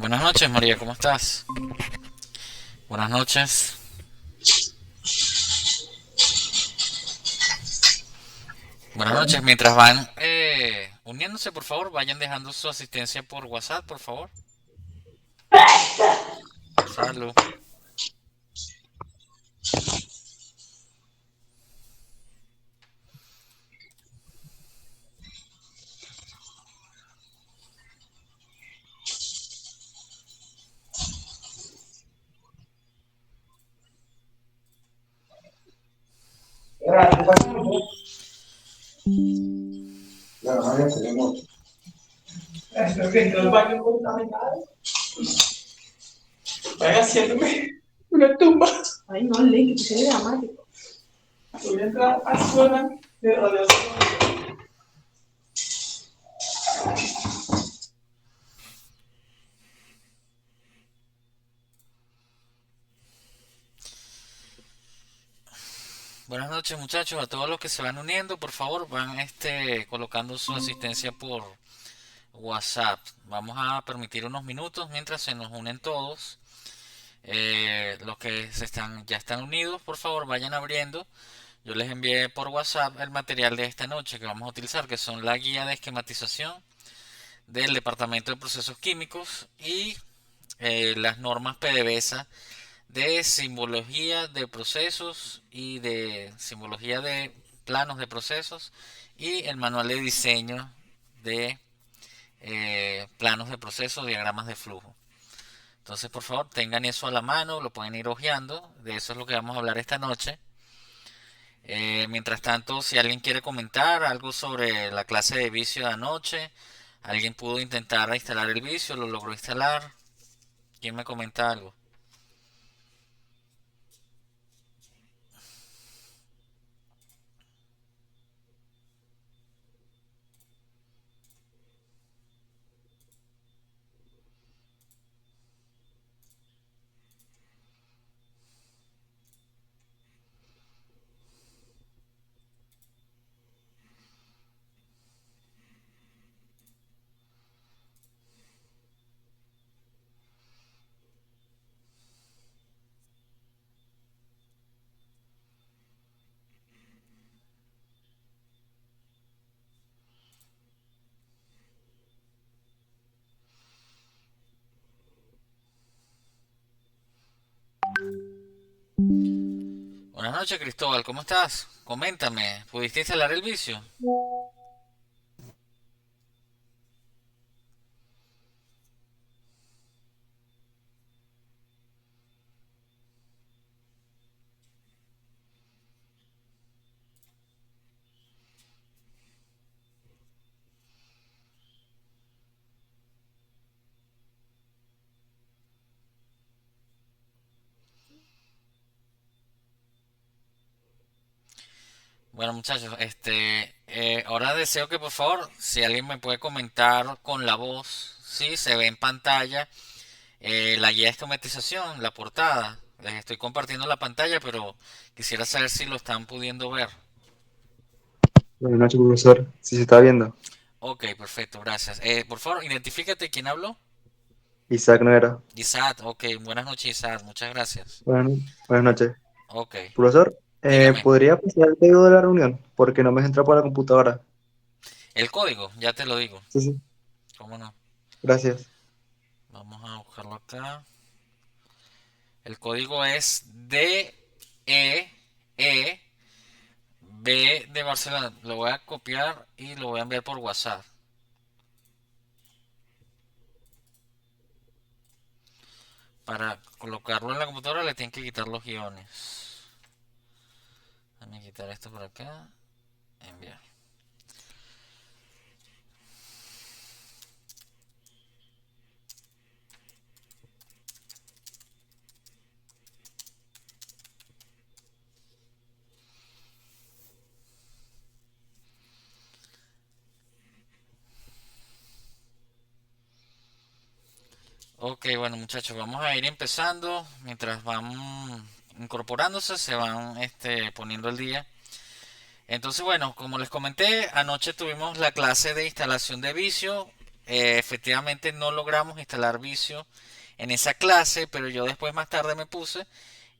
Buenas noches, María, ¿cómo estás? Buenas noches. Buenas noches. Mientras van uniéndose, por favor, vayan dejando su asistencia por WhatsApp, por favor. Salud. Vaya haciéndome una tumba. Ay, no, Ley, que se ve dramático. Voy a entrar a zona de radiación. Buenas noches, muchachos. A todos los que se van uniendo, por favor, van colocando su asistencia por WhatsApp. Vamos a permitir unos minutos mientras se nos unen todos. Los que ya están unidos, por favor, vayan abriendo. Yo les envié por WhatsApp el material de esta noche que vamos a utilizar, que son la guía de esquematización del Departamento de Procesos Químicos y las normas PDVSA de simbología de procesos y de simbología de planos de procesos y el manual de diseño de planos de procesos, diagramas de flujo. Entonces, por favor, tengan eso a la mano, lo pueden ir hojeando. De eso es lo que vamos a hablar esta noche. Mientras tanto, si alguien quiere comentar algo sobre la clase de vicio de anoche, alguien pudo intentar instalar el vicio, lo logró instalar. ¿Quién me comenta algo? Buenas noches, Cristóbal, ¿cómo estás? Coméntame, ¿pudiste instalar el vicio? Bueno, muchachos, ahora deseo que por favor, si alguien me puede comentar con la voz, sí, se ve en pantalla la guía de esquematización, la portada. Les estoy compartiendo la pantalla, pero quisiera saber si lo están pudiendo ver. Buenas noches, profesor. Sí, se está viendo. Ok, perfecto, gracias. Por favor, identifícate quién habló. Isaac no era. Isaac, ok, buenas noches, Isaac, muchas gracias. Buenas noches. Ok, Profesor, dígame, ¿podría pasar el pedido de la reunión? Porque no me entra por la computadora. el código, ya te lo digo, Sí, sí. ¿cómo no? Gracias. Vamos a buscarlo acá. El código es DEE B de Barcelona. Lo voy a copiar y lo voy a enviar por WhatsApp. Para colocarlo en la computadora le tienen que quitar los guiones. Déjame quitar esto por acá. Enviar. Ok, bueno muchachos, vamos a ir empezando. Mientras van incorporándose, se van poniendo el día. Entonces, bueno, como les comenté, anoche tuvimos la clase de instalación de vicio. efectivamente no logramos instalar Visio en esa clase, pero yo después más tarde me puse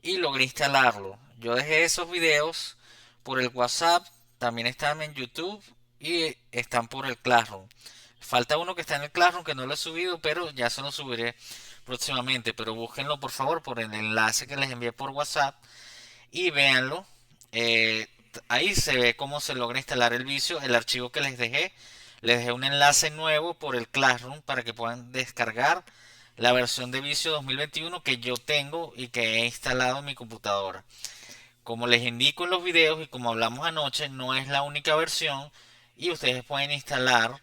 y logré instalarlo. Yo dejé esos videos por el WhatsApp, también están en YouTube y están por el Classroom. Falta uno que está en el Classroom que no lo he subido, pero ya se lo subiré próximamente. Pero búsquenlo por favor por el enlace que les envié por WhatsApp y véanlo. Ahí se ve cómo se logra instalar el vicio, el archivo que les dejé un enlace nuevo por el Classroom para que puedan descargar la versión de Vicio 2021 que yo tengo y que he instalado en mi computadora. Como les indico en los videos y como hablamos anoche, no es la única versión y ustedes pueden instalar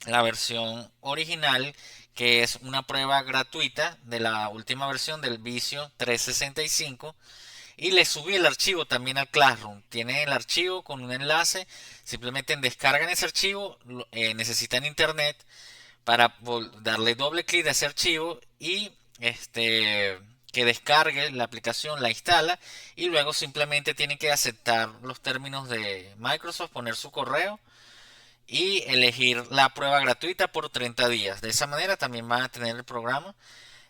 la versión original, que es una prueba gratuita de la última versión del Vicio 365, y le subí el archivo también al Classroom. Tienen el archivo con un enlace, simplemente descargan ese archivo, necesitan internet para darle doble clic a ese archivo y que descargue la aplicación, la instala y luego simplemente tienen que aceptar los términos de Microsoft, poner su correo y elegir la prueba gratuita por 30 días. De esa manera también van a tener el programa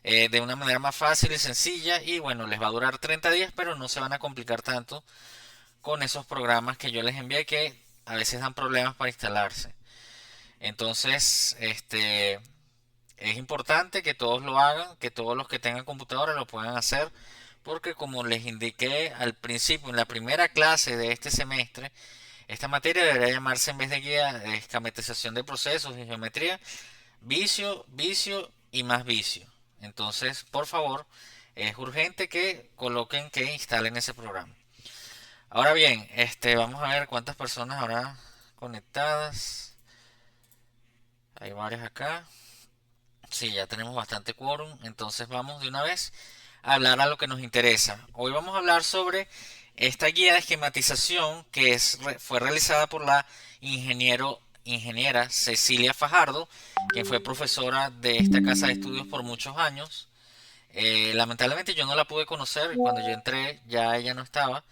de una manera más fácil y sencilla y bueno, les va a durar 30 días, pero no se van a complicar tanto con esos programas que yo les envié que a veces dan problemas para instalarse. Entonces, es importante que todos lo hagan, que todos los que tengan computadora lo puedan hacer, porque como les indiqué al principio, en la primera clase de este semestre, esta materia debería llamarse en vez de guía de esquematización de procesos y geometría, vicio, vicio y más vicio. Entonces, por favor, es urgente que coloquen, que instalen ese programa. Ahora bien, vamos a ver cuántas personas habrá conectadas. Hay varias acá. Sí, ya tenemos bastante quórum, entonces vamos de una vez a hablar a lo que nos interesa. Hoy vamos a hablar sobre esta guía de esquematización que fue realizada por la ingeniera Cecilia Fajardo, quien fue profesora de esta casa de estudios por muchos años. Lamentablemente yo no la pude conocer, cuando yo entré ya ella no estaba,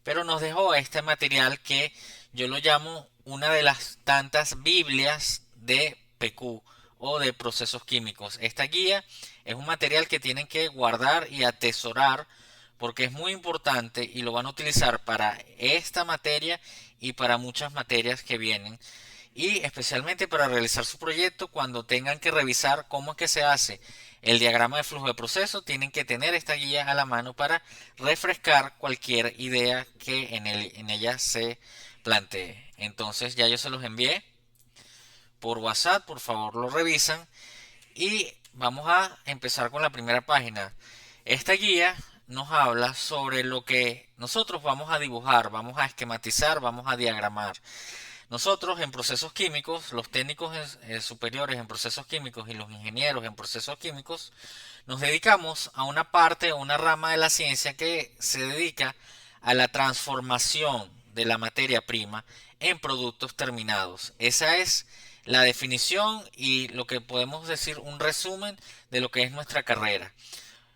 pero nos dejó este material que yo lo llamo una de las tantas Biblias de PQ o de procesos químicos. Esta guía es un material que tienen que guardar y atesorar porque es muy importante y lo van a utilizar para esta materia y para muchas materias que vienen y especialmente para realizar su proyecto cuando tengan que revisar cómo es que se hace el diagrama de flujo de proceso, tienen que tener esta guía a la mano para refrescar cualquier idea que en ella se plantee. Entonces ya yo se los envié por WhatsApp, por favor lo revisan y vamos a empezar con la primera página. Esta guía nos habla sobre lo que nosotros vamos a dibujar, vamos a esquematizar, vamos a diagramar. Nosotros en procesos químicos, los técnicos superiores en procesos químicos y los ingenieros en procesos químicos, nos dedicamos a una parte, a una rama de la ciencia que se dedica a la transformación de la materia prima en productos terminados. Esa es la definición y lo que podemos decir un resumen de lo que es nuestra carrera.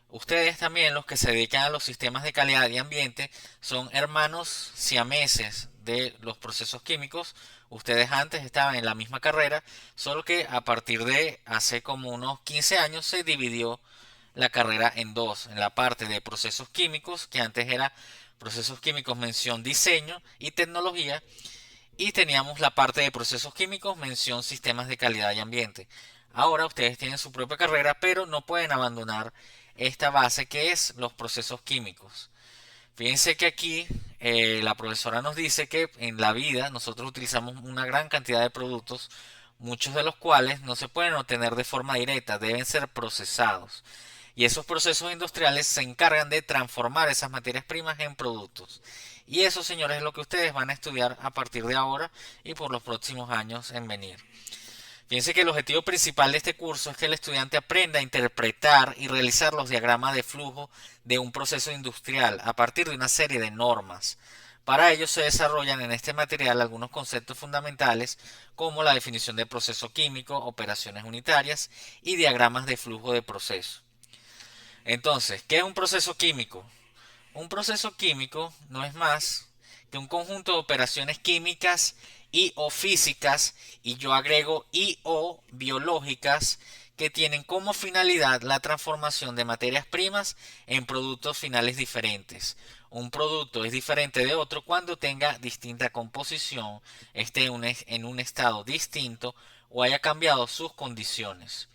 Ustedes también, los que se dedican a los sistemas de calidad y ambiente, son hermanos siameses de los procesos químicos. Ustedes antes estaban en la misma carrera, solo que a partir de hace como unos 15 años se dividió la carrera en dos, en la parte de procesos químicos, que antes era procesos químicos mención diseño y tecnología, y teníamos la parte de procesos químicos mención sistemas de calidad y ambiente. Ahora ustedes tienen su propia carrera, pero no pueden abandonar esta base que es los procesos químicos. Fíjense que aquí la profesora nos dice que en la vida nosotros utilizamos una gran cantidad de productos, muchos de los cuales no se pueden obtener de forma directa, deben ser procesados. Y esos procesos industriales se encargan de transformar esas materias primas en productos. Y eso, señores, es lo que ustedes van a estudiar a partir de ahora y por los próximos años en venir. Fíjense que el objetivo principal de este curso es que el estudiante aprenda a interpretar y realizar los diagramas de flujo de un proceso industrial a partir de una serie de normas. Para ello se desarrollan en este material algunos conceptos fundamentales como la definición de proceso químico, operaciones unitarias y diagramas de flujo de proceso. Entonces, ¿qué es un proceso químico? Un proceso químico no es más que un conjunto de operaciones químicas y o físicas, y yo agrego y o biológicas, que tienen como finalidad la transformación de materias primas en productos finales diferentes. Un producto es diferente de otro cuando tenga distinta composición, esté en un estado distinto o haya cambiado sus condiciones.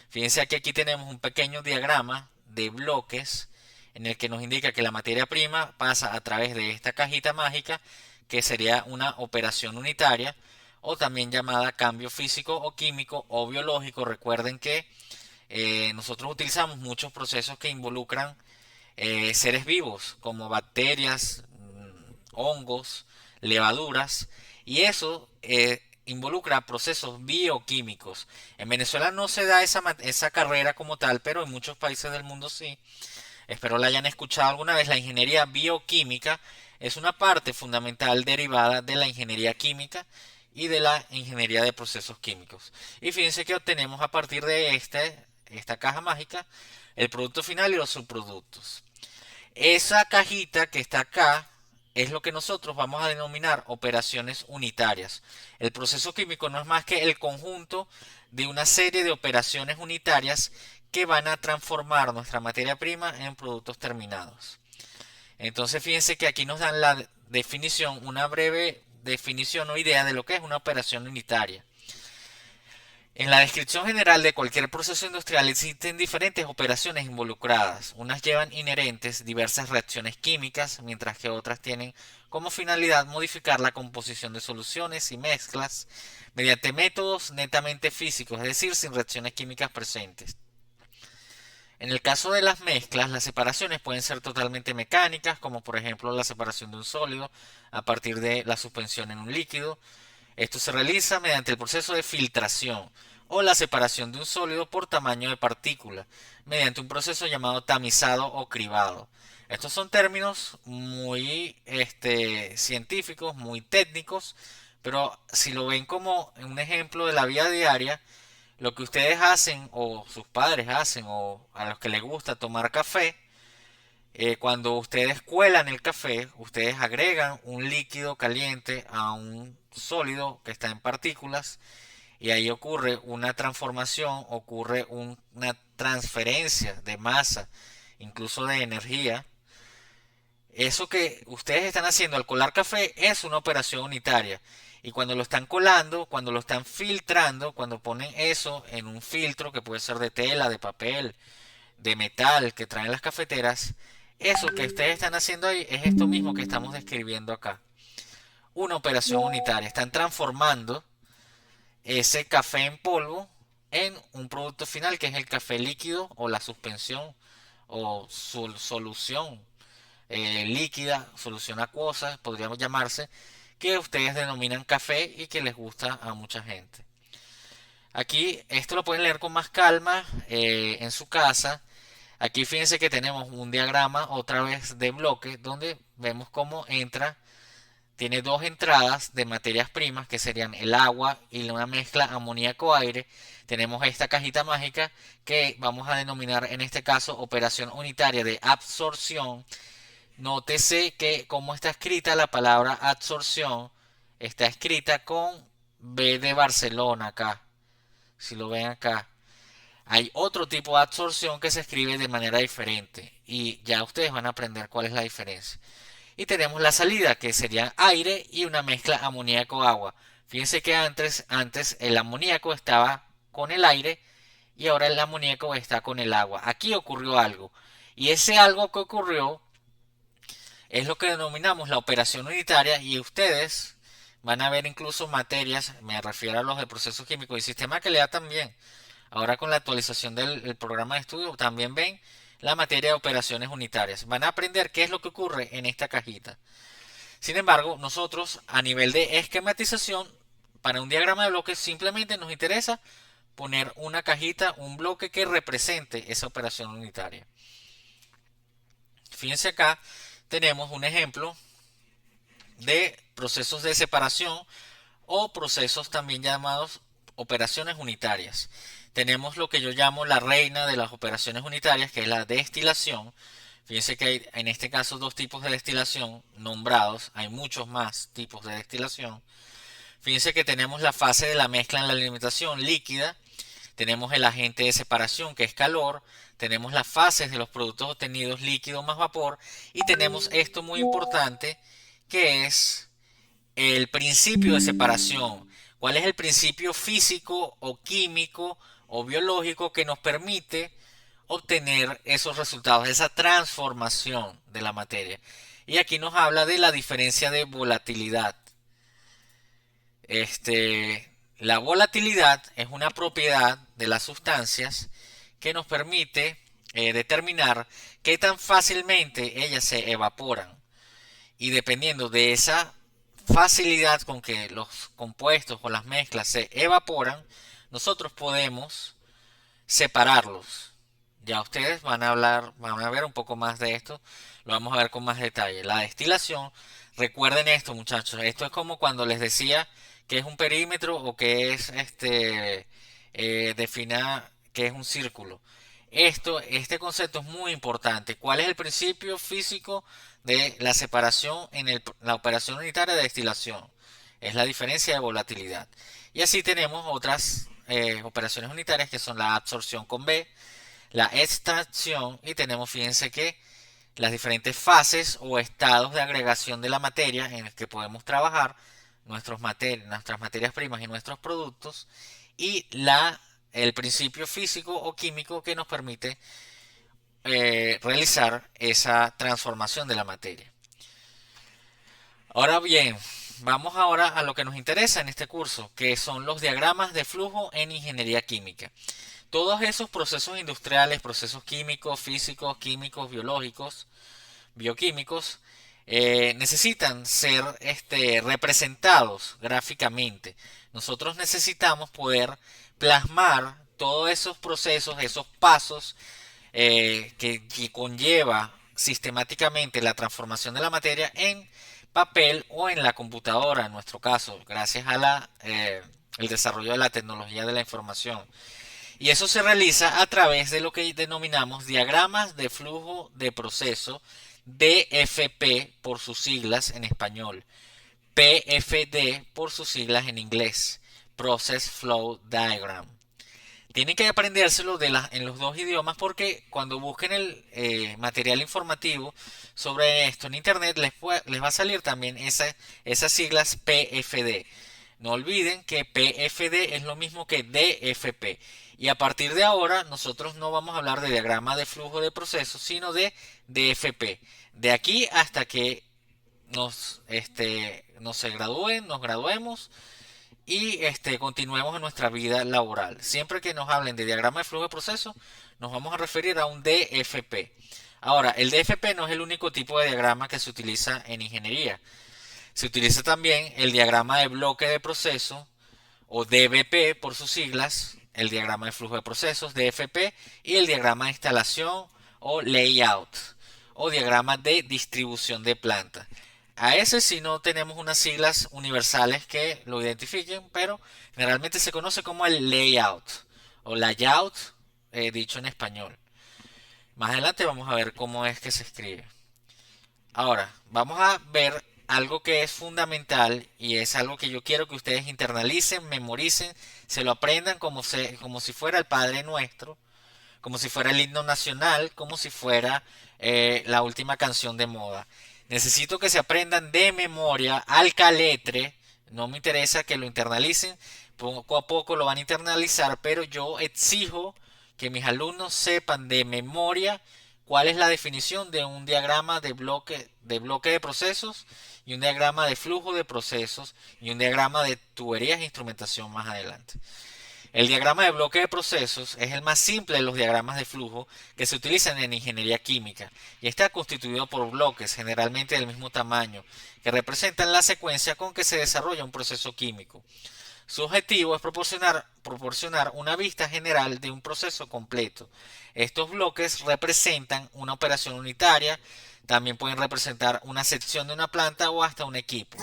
Fíjense que aquí tenemos un pequeño diagrama de bloques en el que nos indica que la materia prima pasa a través de esta cajita mágica, que sería una operación unitaria, o también llamada cambio físico o químico o biológico. Recuerden que nosotros utilizamos muchos procesos que involucran seres vivos, como bacterias, hongos, levaduras, y eso involucra procesos bioquímicos. En Venezuela no se da esa carrera como tal, pero en muchos países del mundo sí. Espero la hayan escuchado alguna vez. La ingeniería bioquímica es una parte fundamental derivada de la ingeniería química y de la ingeniería de procesos químicos. Y fíjense que obtenemos a partir de esta caja mágica el producto final y los subproductos. Esa cajita que está acá es lo que nosotros vamos a denominar operaciones unitarias. El proceso químico no es más que el conjunto de una serie de operaciones unitarias que van a transformar nuestra materia prima en productos terminados. Entonces fíjense que aquí nos dan la definición, una breve definición o idea de lo que es una operación unitaria. En la descripción general de cualquier proceso industrial existen diferentes operaciones involucradas. Unas llevan inherentes diversas reacciones químicas, mientras que otras tienen como finalidad modificar la composición de soluciones y mezclas mediante métodos netamente físicos, es decir, sin reacciones químicas presentes. En el caso de las mezclas, las separaciones pueden ser totalmente mecánicas, como por ejemplo la separación de un sólido a partir de la suspensión en un líquido. Esto se realiza mediante el proceso de filtración o la separación de un sólido por tamaño de partícula, mediante un proceso llamado tamizado o cribado. Estos son términos muy científicos, muy técnicos, pero si lo ven como un ejemplo de la vida diaria, lo que ustedes hacen o sus padres hacen o a los que les gusta tomar café, cuando ustedes cuelan el café, ustedes agregan un líquido caliente a un sólido que está en partículas y ahí ocurre una transformación, ocurre una transferencia de masa, incluso de energía. Eso que ustedes están haciendo al colar café es una operación unitaria. Y cuando lo están colando, cuando lo están filtrando, cuando ponen eso en un filtro que puede ser de tela, de papel, de metal que traen las cafeteras, eso que ustedes están haciendo ahí es esto mismo que estamos describiendo acá. Una operación unitaria. Están transformando ese café en polvo en un producto final que es el café líquido o la suspensión o solución líquida, solución acuosa, podríamos llamarse, que ustedes denominan café y que les gusta a mucha gente. Aquí esto lo pueden leer con más calma en su casa. Aquí fíjense que tenemos un diagrama otra vez de bloque donde vemos cómo entra, tiene dos entradas de materias primas que serían el agua y una mezcla amoníaco-aire. Tenemos esta cajita mágica que vamos a denominar en este caso operación unitaria de absorción. Nótese que como está escrita la palabra absorción, está escrita con B de Barcelona acá. Si lo ven acá. Hay otro tipo de absorción que se escribe de manera diferente y ya ustedes van a aprender cuál es la diferencia. Y tenemos la salida que sería aire y una mezcla amoníaco-agua. Fíjense que antes el amoníaco estaba con el aire y ahora el amoníaco está con el agua. Aquí ocurrió algo y ese algo que ocurrió es lo que denominamos la operación unitaria y ustedes van a ver incluso materias, me refiero a los de procesos químicos y sistema que le da también. Ahora con la actualización del programa de estudio también ven la materia de operaciones unitarias. Van a aprender qué es lo que ocurre en esta cajita. Sin embargo, nosotros a nivel de esquematización, para un diagrama de bloques simplemente nos interesa poner una cajita, un bloque que represente esa operación unitaria. Fíjense acá, tenemos un ejemplo de procesos de separación o procesos también llamados operaciones unitarias. Tenemos lo que yo llamo la reina de las operaciones unitarias, que es la destilación. Fíjense que hay en este caso dos tipos de destilación nombrados, hay muchos más tipos de destilación, Fíjense que tenemos la fase de la mezcla en la alimentación líquida, tenemos el agente de separación que es calor, tenemos las fases de los productos obtenidos líquido más vapor y tenemos esto muy importante que es el principio de separación. ¿Cuál es el principio físico o químico o biológico que nos permite obtener esos resultados, esa transformación de la materia? Y aquí nos habla de la diferencia de volatilidad. La volatilidad es una propiedad de las sustancias que nos permite determinar qué tan fácilmente ellas se evaporan. Y dependiendo de esa facilidad con que los compuestos o las mezclas se evaporan, nosotros podemos separarlos. Ya ustedes van a ver un poco más de esto, lo vamos a ver con más detalle. La destilación, recuerden esto, muchachos, esto es como cuando les decía que es un perímetro o que es defina que es un círculo. Este concepto es muy importante. ¿Cuál es el principio físico de la separación en la operación unitaria de destilación? Es la diferencia de volatilidad. Y así tenemos otras operaciones unitarias que son la absorción con B, la extracción y tenemos, fíjense que las diferentes fases o estados de agregación de la materia en el que podemos trabajar nuestras materias primas y nuestros productos y el principio físico o químico que nos permite realizar esa transformación de la materia. Ahora bien, vamos ahora a lo que nos interesa en este curso, que son los diagramas de flujo en ingeniería química. Todos esos procesos industriales, procesos químicos, físicos, químicos, biológicos, bioquímicos, necesitan ser representados gráficamente. Nosotros necesitamos poder plasmar todos esos procesos, esos pasos que conlleva sistemáticamente la transformación de la materia en papel o en la computadora, en nuestro caso, gracias a el desarrollo de la tecnología de la información. Y eso se realiza a través de lo que denominamos diagramas de flujo de proceso, DFP por sus siglas en español, PFD por sus siglas en inglés, Process Flow Diagram. Tienen que aprendérselo en los dos idiomas porque cuando busquen el material informativo sobre esto en internet les va a salir también esas siglas PFD. No olviden que PFD es lo mismo que DFP. Y a partir de ahora nosotros no vamos a hablar de diagrama de flujo de procesos, sino de DFP. De aquí hasta que nos graduemos y continuemos en nuestra vida laboral. Siempre que nos hablen de diagrama de flujo de procesos, nos vamos a referir a un DFP. Ahora, el DFP no es el único tipo de diagrama que se utiliza en ingeniería. Se utiliza también el diagrama de bloque de proceso o DBP por sus siglas, el diagrama de flujo de procesos DFP y el diagrama de instalación o layout o diagrama de distribución de planta. A ese sí no tenemos unas siglas universales que lo identifiquen, pero generalmente se conoce como el layout o layout dicho en español. Más adelante vamos a ver cómo es que se escribe. Ahora, vamos a ver algo que es fundamental y es algo que yo quiero que ustedes internalicen, memoricen, se lo aprendan como si fuera el Padre Nuestro, como si fuera el himno nacional, como si fuera la última canción de moda. Necesito que se aprendan de memoria al caletre, no me interesa que lo internalicen, poco a poco lo van a internalizar, pero yo exijo que mis alumnos sepan de memoria cuál es la definición de un diagrama de bloque de procesos y un diagrama de flujo de procesos y un diagrama de tuberías e instrumentación más adelante. El diagrama de bloque de procesos es el más simple de los diagramas de flujo que se utilizan en ingeniería química y está constituido por bloques generalmente del mismo tamaño que representan la secuencia con que se desarrolla un proceso químico. Su objetivo es proporcionar una vista general de un proceso completo. Estos bloques representan una operación unitaria, también pueden representar una sección de una planta o hasta un equipo.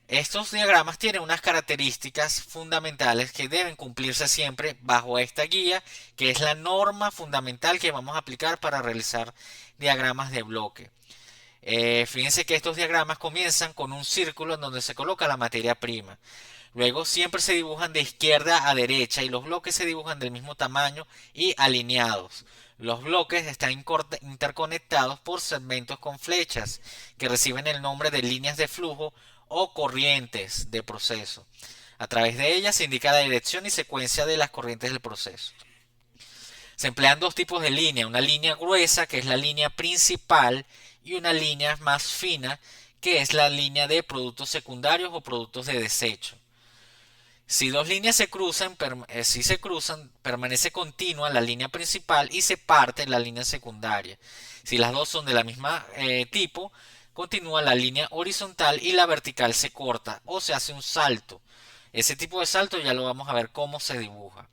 Estos diagramas tienen unas características fundamentales que deben cumplirse siempre bajo esta guía, que es la norma fundamental que vamos a aplicar para realizar diagramas de bloque. Fíjense que estos diagramas comienzan con un círculo en donde se coloca la materia prima. Luego siempre se dibujan de izquierda a derecha y los bloques se dibujan del mismo tamaño y alineados. Los bloques están interconectados por segmentos con flechas que reciben el nombre de líneas de flujo o corrientes de proceso. A través de ellas se indica la dirección y secuencia de las corrientes del proceso. Se emplean dos tipos de línea, una línea gruesa que es la línea principal y una línea más fina que es la línea de productos secundarios o productos de desecho. Si dos líneas si se cruzan, permanece continua la línea principal y se parte la línea secundaria. Si las dos son de la misma tipo, continúa la línea horizontal y la vertical se corta o se hace un salto. Ese tipo de salto ya lo vamos a ver cómo se dibuja.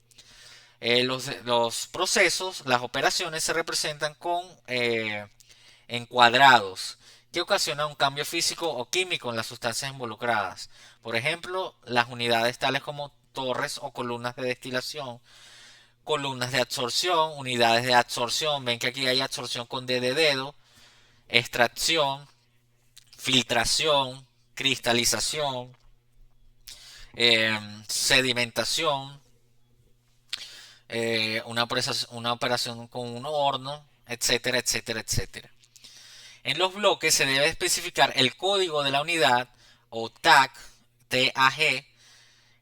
Los procesos, las operaciones se representan con encuadrados que ocasiona un cambio físico o químico en las sustancias involucradas. Por ejemplo, las unidades tales como torres o columnas de destilación, columnas de absorción, unidades de absorción, ven que aquí hay absorción con D de dedo, extracción, filtración, cristalización, sedimentación, una operación con un horno, etcétera, etcétera, etcétera. En los bloques se debe especificar el código de la unidad o TAG, TAG,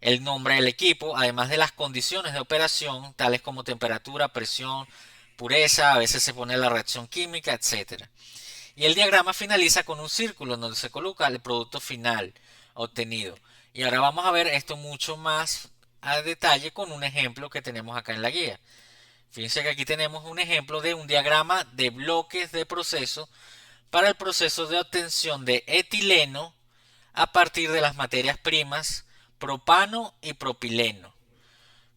el nombre del equipo, además de las condiciones de operación, tales como temperatura, presión, pureza, a veces se pone la reacción química, etc. Y el diagrama finaliza con un círculo en donde se coloca el producto final obtenido. Y ahora vamos a ver esto mucho más a detalle con un ejemplo que tenemos acá en la guía. Fíjense que aquí tenemos un ejemplo de un diagrama de bloques de proceso para el proceso de obtención de etileno a partir de las materias primas propano y propileno.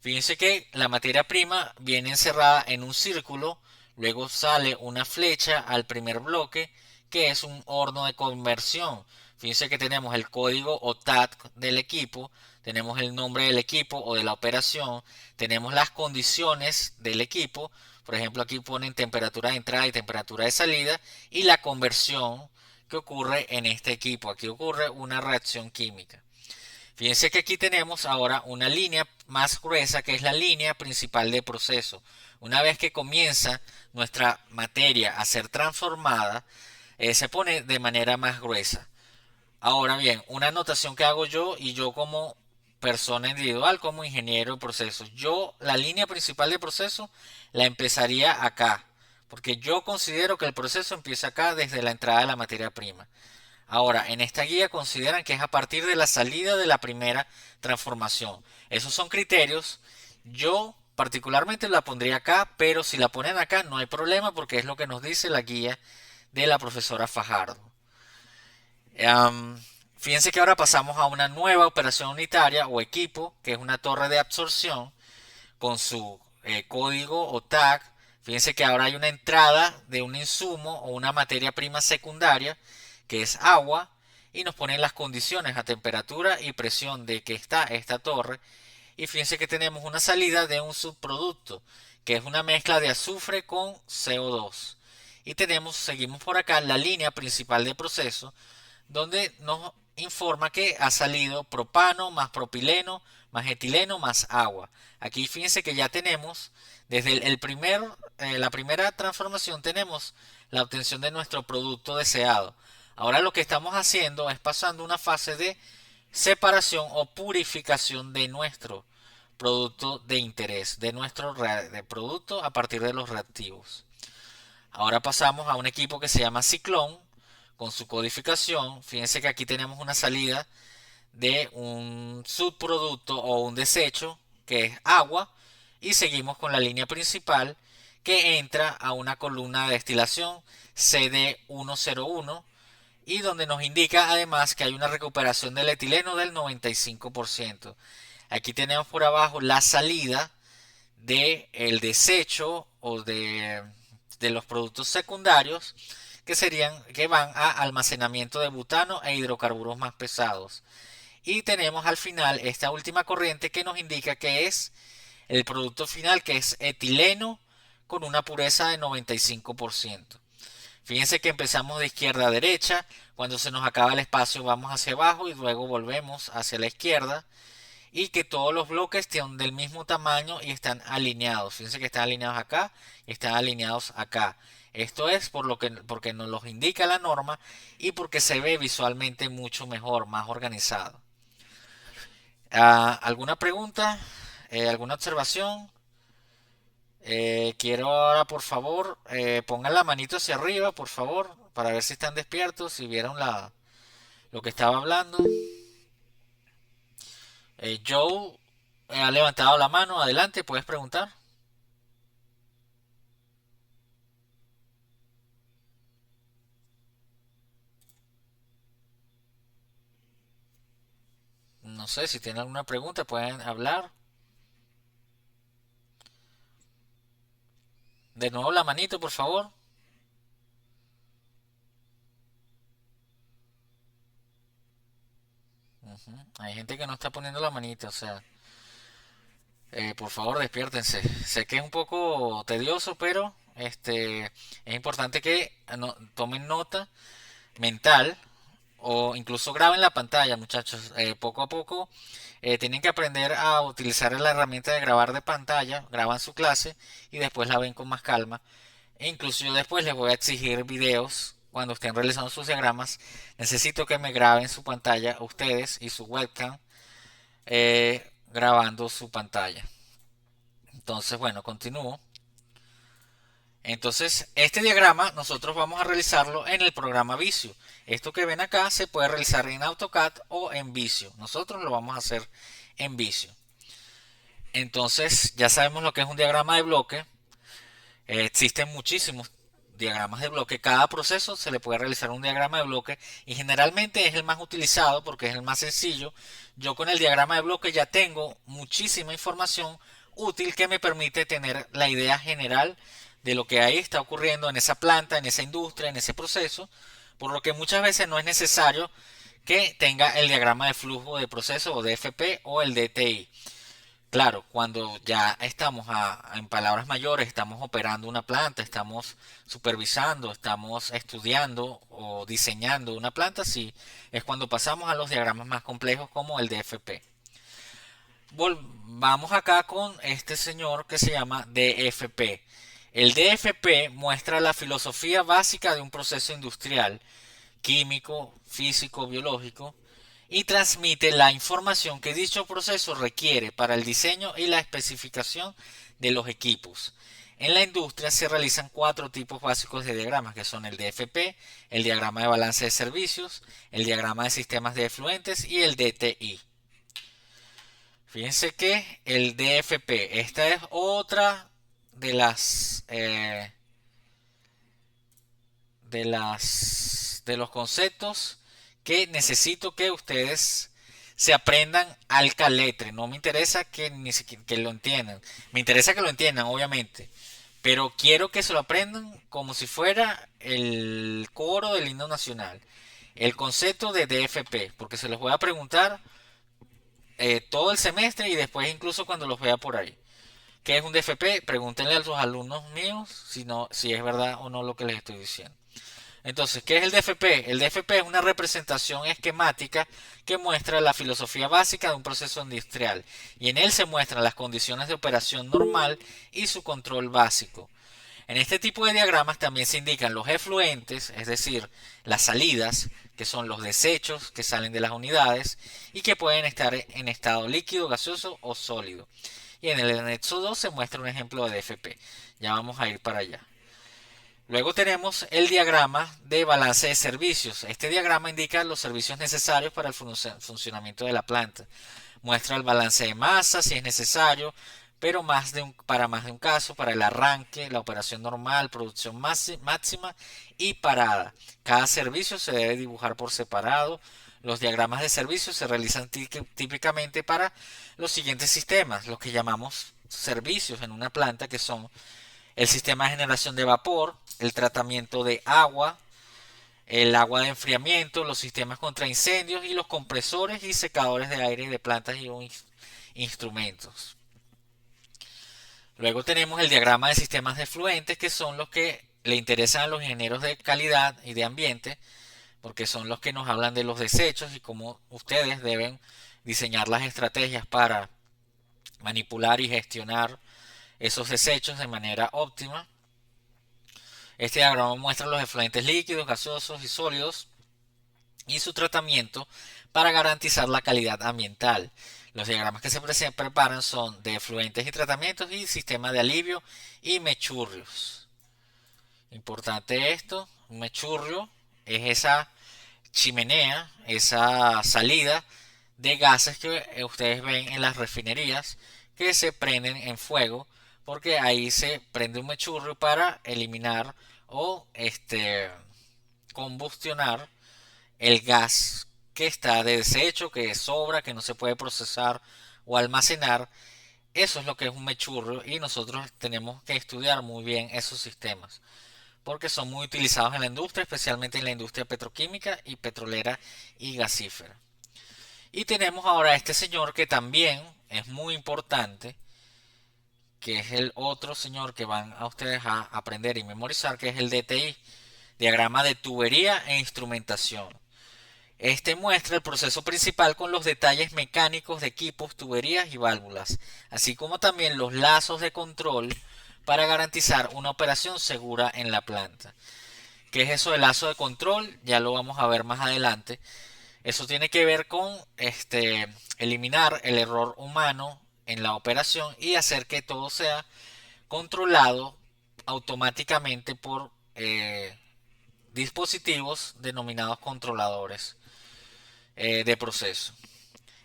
Fíjense que la materia prima viene encerrada en un círculo, luego sale una flecha al primer bloque que es un horno de conversión. Fíjense que tenemos el código o TAG del equipo, tenemos el nombre del equipo o de la operación, tenemos las condiciones del equipo, por ejemplo aquí ponen temperatura de entrada y temperatura de salida y la conversión que ocurre en este equipo. Aquí ocurre una reacción química. Fíjense que aquí tenemos ahora una línea más gruesa que es la línea principal de proceso. Una vez que comienza nuestra materia a ser transformada, se pone de manera más gruesa. Ahora bien, una anotación que hago yo y yo como persona individual, como ingeniero de procesos, yo la línea principal de proceso la empezaría acá, porque yo considero que el proceso empieza acá desde la entrada de la materia prima. Ahora, en esta guía consideran que es a partir de la salida de la primera transformación. Esos son criterios. Yo particularmente la pondría acá, pero si la ponen acá no hay problema porque es lo que nos dice la guía de la profesora Fajardo. Fíjense que ahora pasamos a una nueva operación unitaria o equipo, que es una torre de absorción con su código o tag. Fíjense que ahora hay una entrada de un insumo o una materia prima secundaria, que es agua, y nos ponen las condiciones a temperatura y presión de que está esta torre. Y fíjense que tenemos una salida de un subproducto, que es una mezcla de azufre con CO2. Y seguimos por acá la línea principal de proceso, donde nos informa que ha salido propano más propileno más etileno más agua. Aquí fíjense que ya tenemos desde la primera transformación tenemos la obtención de nuestro producto deseado. Ahora lo que estamos haciendo es pasando una fase de separación o purificación de nuestro producto de interés, de nuestro producto a partir de los reactivos. Ahora pasamos a un equipo que se llama ciclón con su codificación. Fíjense que aquí tenemos una salida de un subproducto o un desecho que es agua y seguimos con la línea principal que entra a una columna de destilación CD101 y donde nos indica además que hay una recuperación del etileno del 95%. Aquí tenemos por abajo la salida del desecho o de los productos secundarios que van a almacenamiento de butano e hidrocarburos más pesados. Y tenemos al final esta última corriente que nos indica que es el producto final, que es etileno con una pureza de 95%. Fíjense que empezamos de izquierda a derecha, cuando se nos acaba el espacio vamos hacia abajo y luego volvemos hacia la izquierda, y que todos los bloques tienen del mismo tamaño y están alineados. Fíjense que están alineados acá y están alineados acá. Esto es porque nos los indica la norma y porque se ve visualmente mucho mejor, más organizado. ¿Alguna pregunta? ¿Alguna observación? Quiero ahora, por favor, pongan la manito hacia arriba, por favor, para ver si están despiertos, si vieron lo que estaba hablando. Joe ha levantado la mano, adelante, puedes preguntar. No sé si tienen alguna pregunta, pueden hablar. De nuevo la manito, por favor. Hay gente que no está poniendo la manita, o sea, por favor despiértense. Sé que es un poco tedioso, pero es importante que tomen nota mental o incluso graben la pantalla, muchachos. Poco a poco tienen que aprender a utilizar la herramienta de grabar de pantalla, graban su clase y después la ven con más calma. E incluso yo después les voy a exigir videos cuando estén realizando sus diagramas. Necesito que me graben su pantalla ustedes y su webcam grabando su pantalla. Entonces, bueno, continúo. Entonces, este diagrama nosotros vamos a realizarlo en el programa Visio. Esto que ven acá se puede realizar en AutoCAD o en Visio. Nosotros lo vamos a hacer en Visio. Entonces, ya sabemos lo que es un diagrama de bloque. Existen muchísimos diagramas de bloque. Cada proceso se le puede realizar un diagrama de bloque y generalmente es el más utilizado porque es el más sencillo. Yo con el diagrama de bloque ya tengo muchísima información útil que me permite tener la idea general de lo que ahí está ocurriendo en esa planta, en esa industria, en ese proceso, por lo que muchas veces no es necesario que tenga el diagrama de flujo de proceso o DFP o el DTI. Claro, cuando ya estamos en palabras mayores, estamos operando una planta, estamos supervisando, estamos estudiando o diseñando una planta, sí, es cuando pasamos a los diagramas más complejos como el DFP. Vamos acá con este señor que se llama DFP. El DFP muestra la filosofía básica de un proceso industrial, químico, físico, biológico, y transmite la información que dicho proceso requiere para el diseño y la especificación de los equipos. En la industria se realizan 4 tipos básicos de diagramas, que son el DFP, el diagrama de balance de servicios, el diagrama de sistemas de efluentes y el DTI. Fíjense que el DFP, esta es otra de los conceptos que necesito que ustedes se aprendan al caletre. No me interesa que ni siquiera que lo entiendan. Me interesa que lo entiendan, obviamente. Pero quiero que se lo aprendan como si fuera el coro del himno nacional. El concepto de DFP, porque se los voy a preguntar todo el semestre y después incluso cuando los vea por ahí. ¿Qué es un DFP? Pregúntenle a sus alumnos míos si es verdad o no lo que les estoy diciendo. Entonces, ¿qué es el DFP? El DFP es una representación esquemática que muestra la filosofía básica de un proceso industrial y en él se muestran las condiciones de operación normal y su control básico. En este tipo de diagramas también se indican los efluentes, es decir, las salidas, que son los desechos que salen de las unidades y que pueden estar en estado líquido, gaseoso o sólido. Y en el anexo 2 se muestra un ejemplo de DFP. Ya vamos a ir para allá. Luego tenemos el diagrama de balance de servicios. Este diagrama indica los servicios necesarios para el funcionamiento de la planta. Muestra el balance de masa si es necesario, pero para más de un caso, para el arranque, la operación normal, producción máxima y parada. Cada servicio se debe dibujar por separado. Los diagramas de servicios se realizan típicamente para los siguientes sistemas, los que llamamos servicios en una planta, que son el sistema de generación de vapor, el tratamiento de agua, el agua de enfriamiento, los sistemas contra incendios y los compresores y secadores de aire de plantas y instrumentos. Luego tenemos el diagrama de sistemas de efluentes, que son los que le interesan a los ingenieros de calidad y de ambiente, porque son los que nos hablan de los desechos y cómo ustedes deben diseñar las estrategias para manipular y gestionar esos desechos de manera óptima. Este diagrama muestra los efluentes líquidos, gaseosos y sólidos y su tratamiento para garantizar la calidad ambiental. Los diagramas que se preparan son de efluentes y tratamientos y sistema de alivio y mechurrios. Importante esto, un mechurrio es esa chimenea, esa salida de gases que ustedes ven en las refinerías que se prenden en fuego, porque ahí se prende un mechurrio para eliminar o combustionar el gas que está de desecho, que sobra, que no se puede procesar o almacenar. Eso es lo que es un mechurrio y nosotros tenemos que estudiar muy bien esos sistemas porque son muy utilizados en la industria, especialmente en la industria petroquímica y petrolera y gasífera. Y tenemos ahora a este señor que también es muy importante, que es el otro señor que van a ustedes a aprender y memorizar, que es el DTI, diagrama de tubería e instrumentación. Este muestra el proceso principal con los detalles mecánicos de equipos, tuberías y válvulas, así como también los lazos de control para garantizar una operación segura en la planta. ¿Qué es eso del lazo de control? Ya lo vamos a ver más adelante. Eso tiene que ver con eliminar el error humano en la operación y hacer que todo sea controlado automáticamente por dispositivos denominados controladores de proceso.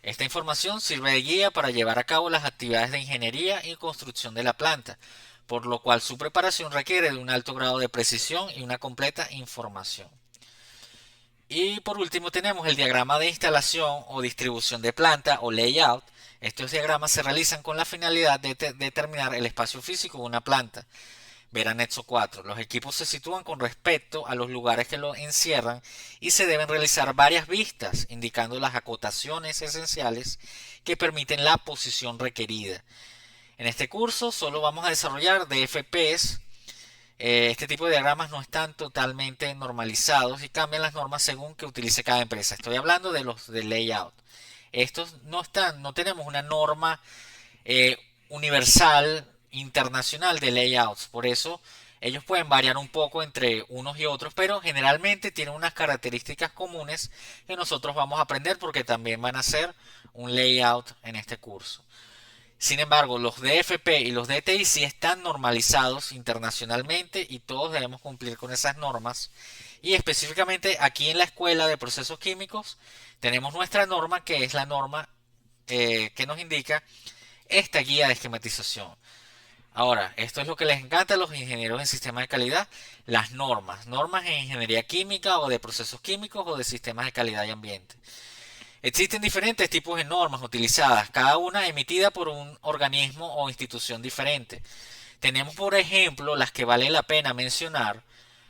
Esta información sirve de guía para llevar a cabo las actividades de ingeniería y construcción de la planta, por lo cual su preparación requiere de un alto grado de precisión y una completa información. Y por último tenemos el diagrama de instalación o distribución de planta o layout. Estos diagramas se realizan con la finalidad de determinar el espacio físico de una planta. Ver anexo 4. Los equipos se sitúan con respecto a los lugares que lo encierran y se deben realizar varias vistas, indicando las acotaciones esenciales que permiten la posición requerida. En este curso solo vamos a desarrollar DFPs. Este tipo de diagramas no están totalmente normalizados y cambian las normas según que utilice cada empresa. Estoy hablando de los de layout. Estos no tenemos una norma universal internacional de layouts, por eso ellos pueden variar un poco entre unos y otros, pero generalmente tienen unas características comunes que nosotros vamos a aprender porque también van a ser un layout en este curso. Sin embargo, los DFP y los DTI sí están normalizados internacionalmente y todos debemos cumplir con esas normas. Y específicamente aquí en la Escuela de Procesos Químicos tenemos nuestra norma, que es la norma que nos indica esta guía de esquematización. Ahora, esto es lo que les encanta a los ingenieros en sistemas de calidad, las normas. Normas en ingeniería química o de procesos químicos o de sistemas de calidad y ambiente. Existen diferentes tipos de normas utilizadas, cada una emitida por un organismo o institución diferente. Tenemos, por ejemplo, las que vale la pena mencionar.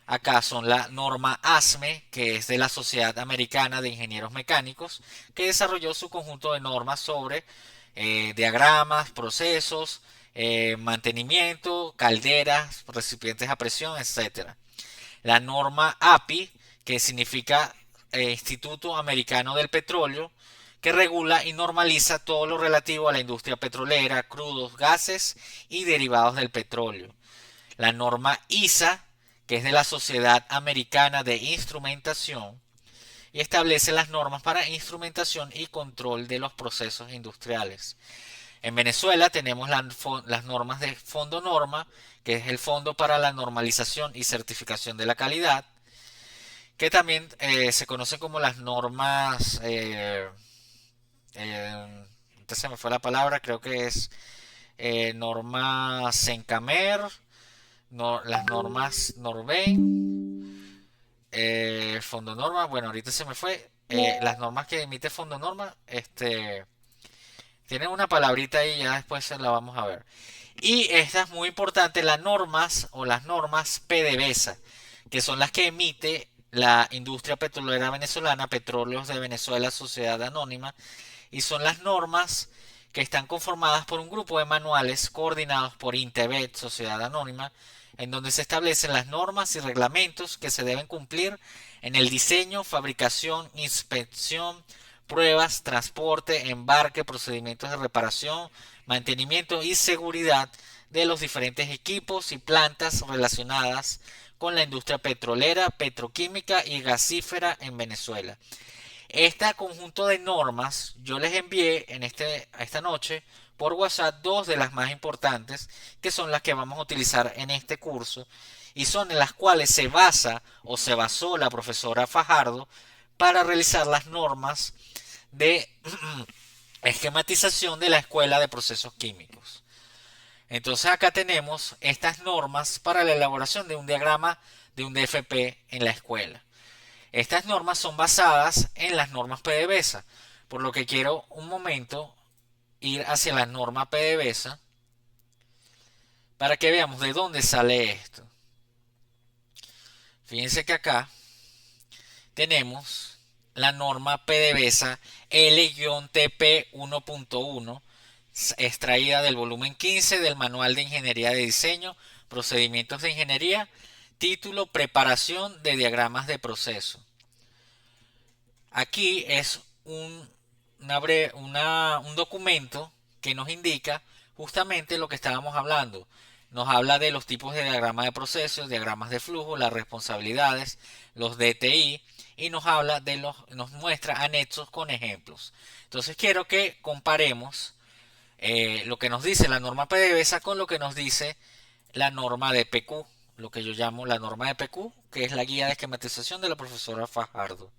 Acá son la norma ASME, que es de la Sociedad Americana de Ingenieros Mecánicos, que desarrolló su conjunto de normas sobre diagramas, procesos, mantenimiento, calderas, recipientes a presión, etc. La norma API, que significa Instituto Americano del Petróleo, que regula y normaliza todo lo relativo a la industria petrolera, crudos, gases y derivados del petróleo. La norma ISA, que es de la Sociedad Americana de Instrumentación, y establece las normas para instrumentación y control de los procesos industriales. En Venezuela tenemos las normas de Fondo Norma, que es el Fondo para la Normalización y Certificación de la Calidad, que también se conoce como las normas, entonces se me fue la palabra, creo que es norma Sencamer, las normas Norben, Fondo Norma, bueno, ahorita se me fue, las normas que emite Fondo Norma, tienen una palabrita ahí, ya después la vamos a ver. Y esta es muy importante, las normas o las normas PDVSA, que son las que emite la industria petrolera venezolana, Petróleos de Venezuela, Sociedad Anónima, y son las normas que están conformadas por un grupo de manuales coordinados por Intebet, Sociedad Anónima, en donde se establecen las normas y reglamentos que se deben cumplir en el diseño, fabricación, inspección, pruebas, transporte, embarque, procedimientos de reparación, mantenimiento y seguridad de los diferentes equipos y plantas relacionadas con la industria petrolera, petroquímica y gasífera en Venezuela. Este conjunto de normas yo les envié esta noche por WhatsApp dos de las más importantes, que son las que vamos a utilizar en este curso y son en las cuales se basa o se basó la profesora Fajardo para realizar las normas de esquematización de la Escuela de Procesos Químicos. Entonces acá tenemos estas normas para la elaboración de un diagrama de un DFP en la escuela. Estas normas son basadas en las normas PDVSA, por lo que quiero un momento ir hacia la norma PDVSA para que veamos de dónde sale esto. Fíjense que acá tenemos la norma PDVSA L-TP 1.1 extraída del volumen 15 del Manual de Ingeniería de Diseño, Procedimientos de Ingeniería, título Preparación de diagramas de proceso. Aquí es un documento que nos indica justamente lo que estábamos hablando. Nos habla de los tipos de diagramas de procesos, diagramas de flujo, las responsabilidades, los DTI y nos muestra anexos con ejemplos. Entonces quiero que comparemos lo que nos dice la norma PDVSA con lo que nos dice la norma de PQ, lo que yo llamo la norma de PQ, que es la guía de esquematización de la profesora Fajardo.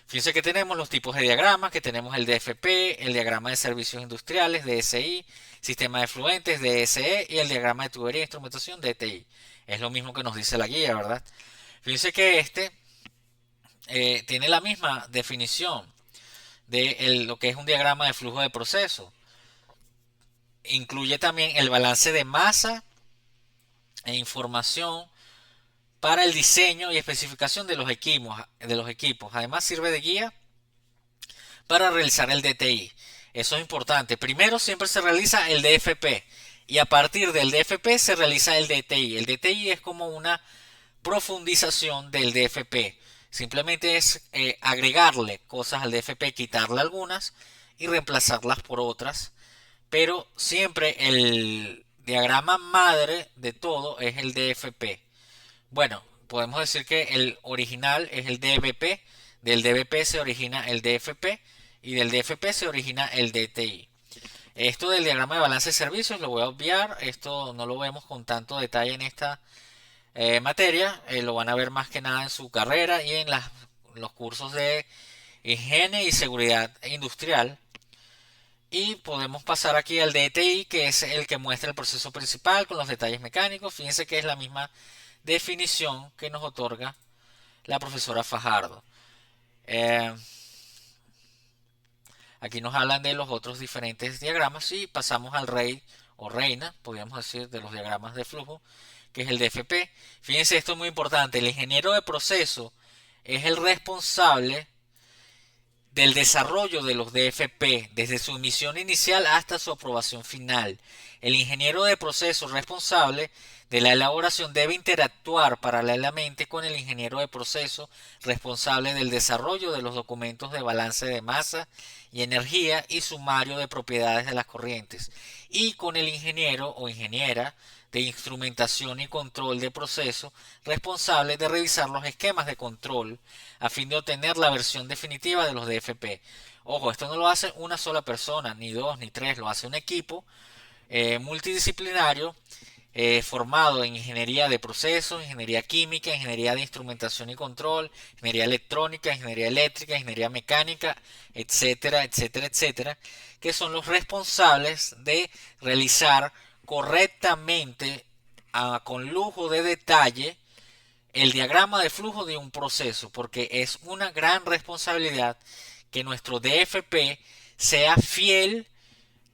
Fíjense que tenemos los tipos de diagramas, que tenemos el DFP, el diagrama de servicios industriales, DSI, sistema de fluentes, DSE, y el diagrama de tubería e instrumentación, DTI. Es lo mismo que nos dice la guía, ¿verdad? Fíjense que tiene la misma definición de lo que es un diagrama de flujo de proceso. Incluye también el balance de masa e información para el diseño y especificación de los equipos. Además sirve de guía para realizar el DTI. Eso es importante. Primero siempre se realiza el DFP y a partir del DFP se realiza el DTI. El DTI es como una profundización del DFP. Simplemente es agregarle cosas al DFP, quitarle algunas y reemplazarlas por otras. Pero siempre el diagrama madre de todo es el DFP. Bueno, podemos decir que el original es el DBP, del DBP se origina el DFP y del DFP se origina el DTI. Esto del diagrama de balance de servicios lo voy a obviar, esto no lo vemos con tanto detalle en esta materia, lo van a ver más que nada en su carrera y en los cursos de higiene y seguridad industrial. Y podemos pasar aquí al DTI, que es el que muestra el proceso principal con los detalles mecánicos. Fíjense que es la misma definición que nos otorga la profesora Fajardo. Aquí nos hablan de los otros diferentes diagramas y pasamos al rey o reina, podríamos decir, de los diagramas de flujo, que es el DFP. Fíjense, esto es muy importante. El ingeniero de proceso es el responsable del desarrollo de los DFP desde su emisión inicial hasta su aprobación final. El ingeniero de proceso responsable de la elaboración debe interactuar paralelamente con el ingeniero de proceso responsable del desarrollo de los documentos de balance de masa y energía y sumario de propiedades de las corrientes y con el ingeniero o ingeniera de instrumentación y control de proceso responsable de revisar los esquemas de control a fin de obtener la versión definitiva de los DFP. Ojo, esto no lo hace una sola persona, ni dos, ni tres, lo hace un equipo multidisciplinario formado en ingeniería de procesos, ingeniería química, ingeniería de instrumentación y control, ingeniería electrónica, ingeniería eléctrica, ingeniería mecánica, etcétera, etcétera, etcétera, que son los responsables de realizar correctamente, con lujo de detalle, el diagrama de flujo de un proceso, porque es una gran responsabilidad que nuestro DFP sea fiel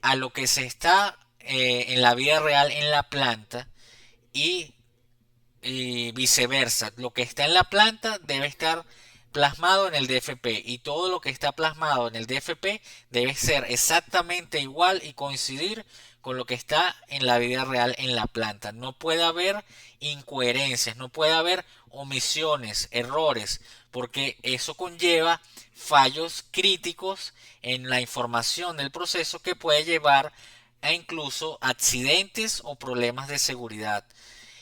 a lo que se está en la vida real en la planta y viceversa. Lo que está en la planta debe estar plasmado en el DFP, y todo lo que está plasmado en el DFP debe ser exactamente igual y coincidir con lo que está en la vida real en la planta. No puede haber incoherencias, no puede haber omisiones, errores, porque eso conlleva fallos críticos en la información del proceso que puede llevar a incluso accidentes o problemas de seguridad.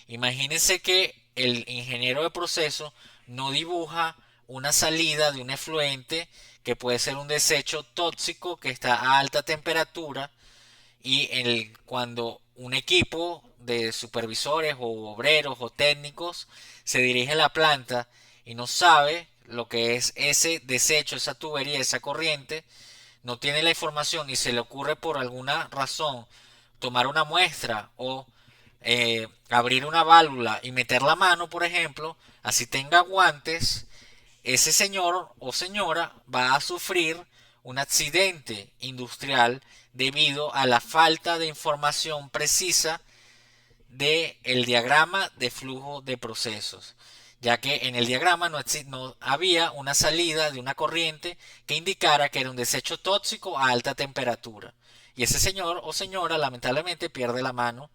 Imagínense que el ingeniero de proceso no dibuja una salida de un efluente que puede ser un desecho tóxico que está a alta temperatura, y cuando un equipo de supervisores o obreros o técnicos se dirige a la planta y no sabe lo que es ese desecho, esa tubería, esa corriente, no tiene la información y se le ocurre por alguna razón tomar una muestra o abrir una válvula y meter la mano, por ejemplo, así tenga guantes, ese señor o señora va a sufrir un accidente industrial debido a la falta de información precisa del diagrama de flujo de procesos, ya que en el diagrama no había una salida de una corriente que indicara que era un desecho tóxico a alta temperatura. Y ese señor o señora lamentablemente pierde la mano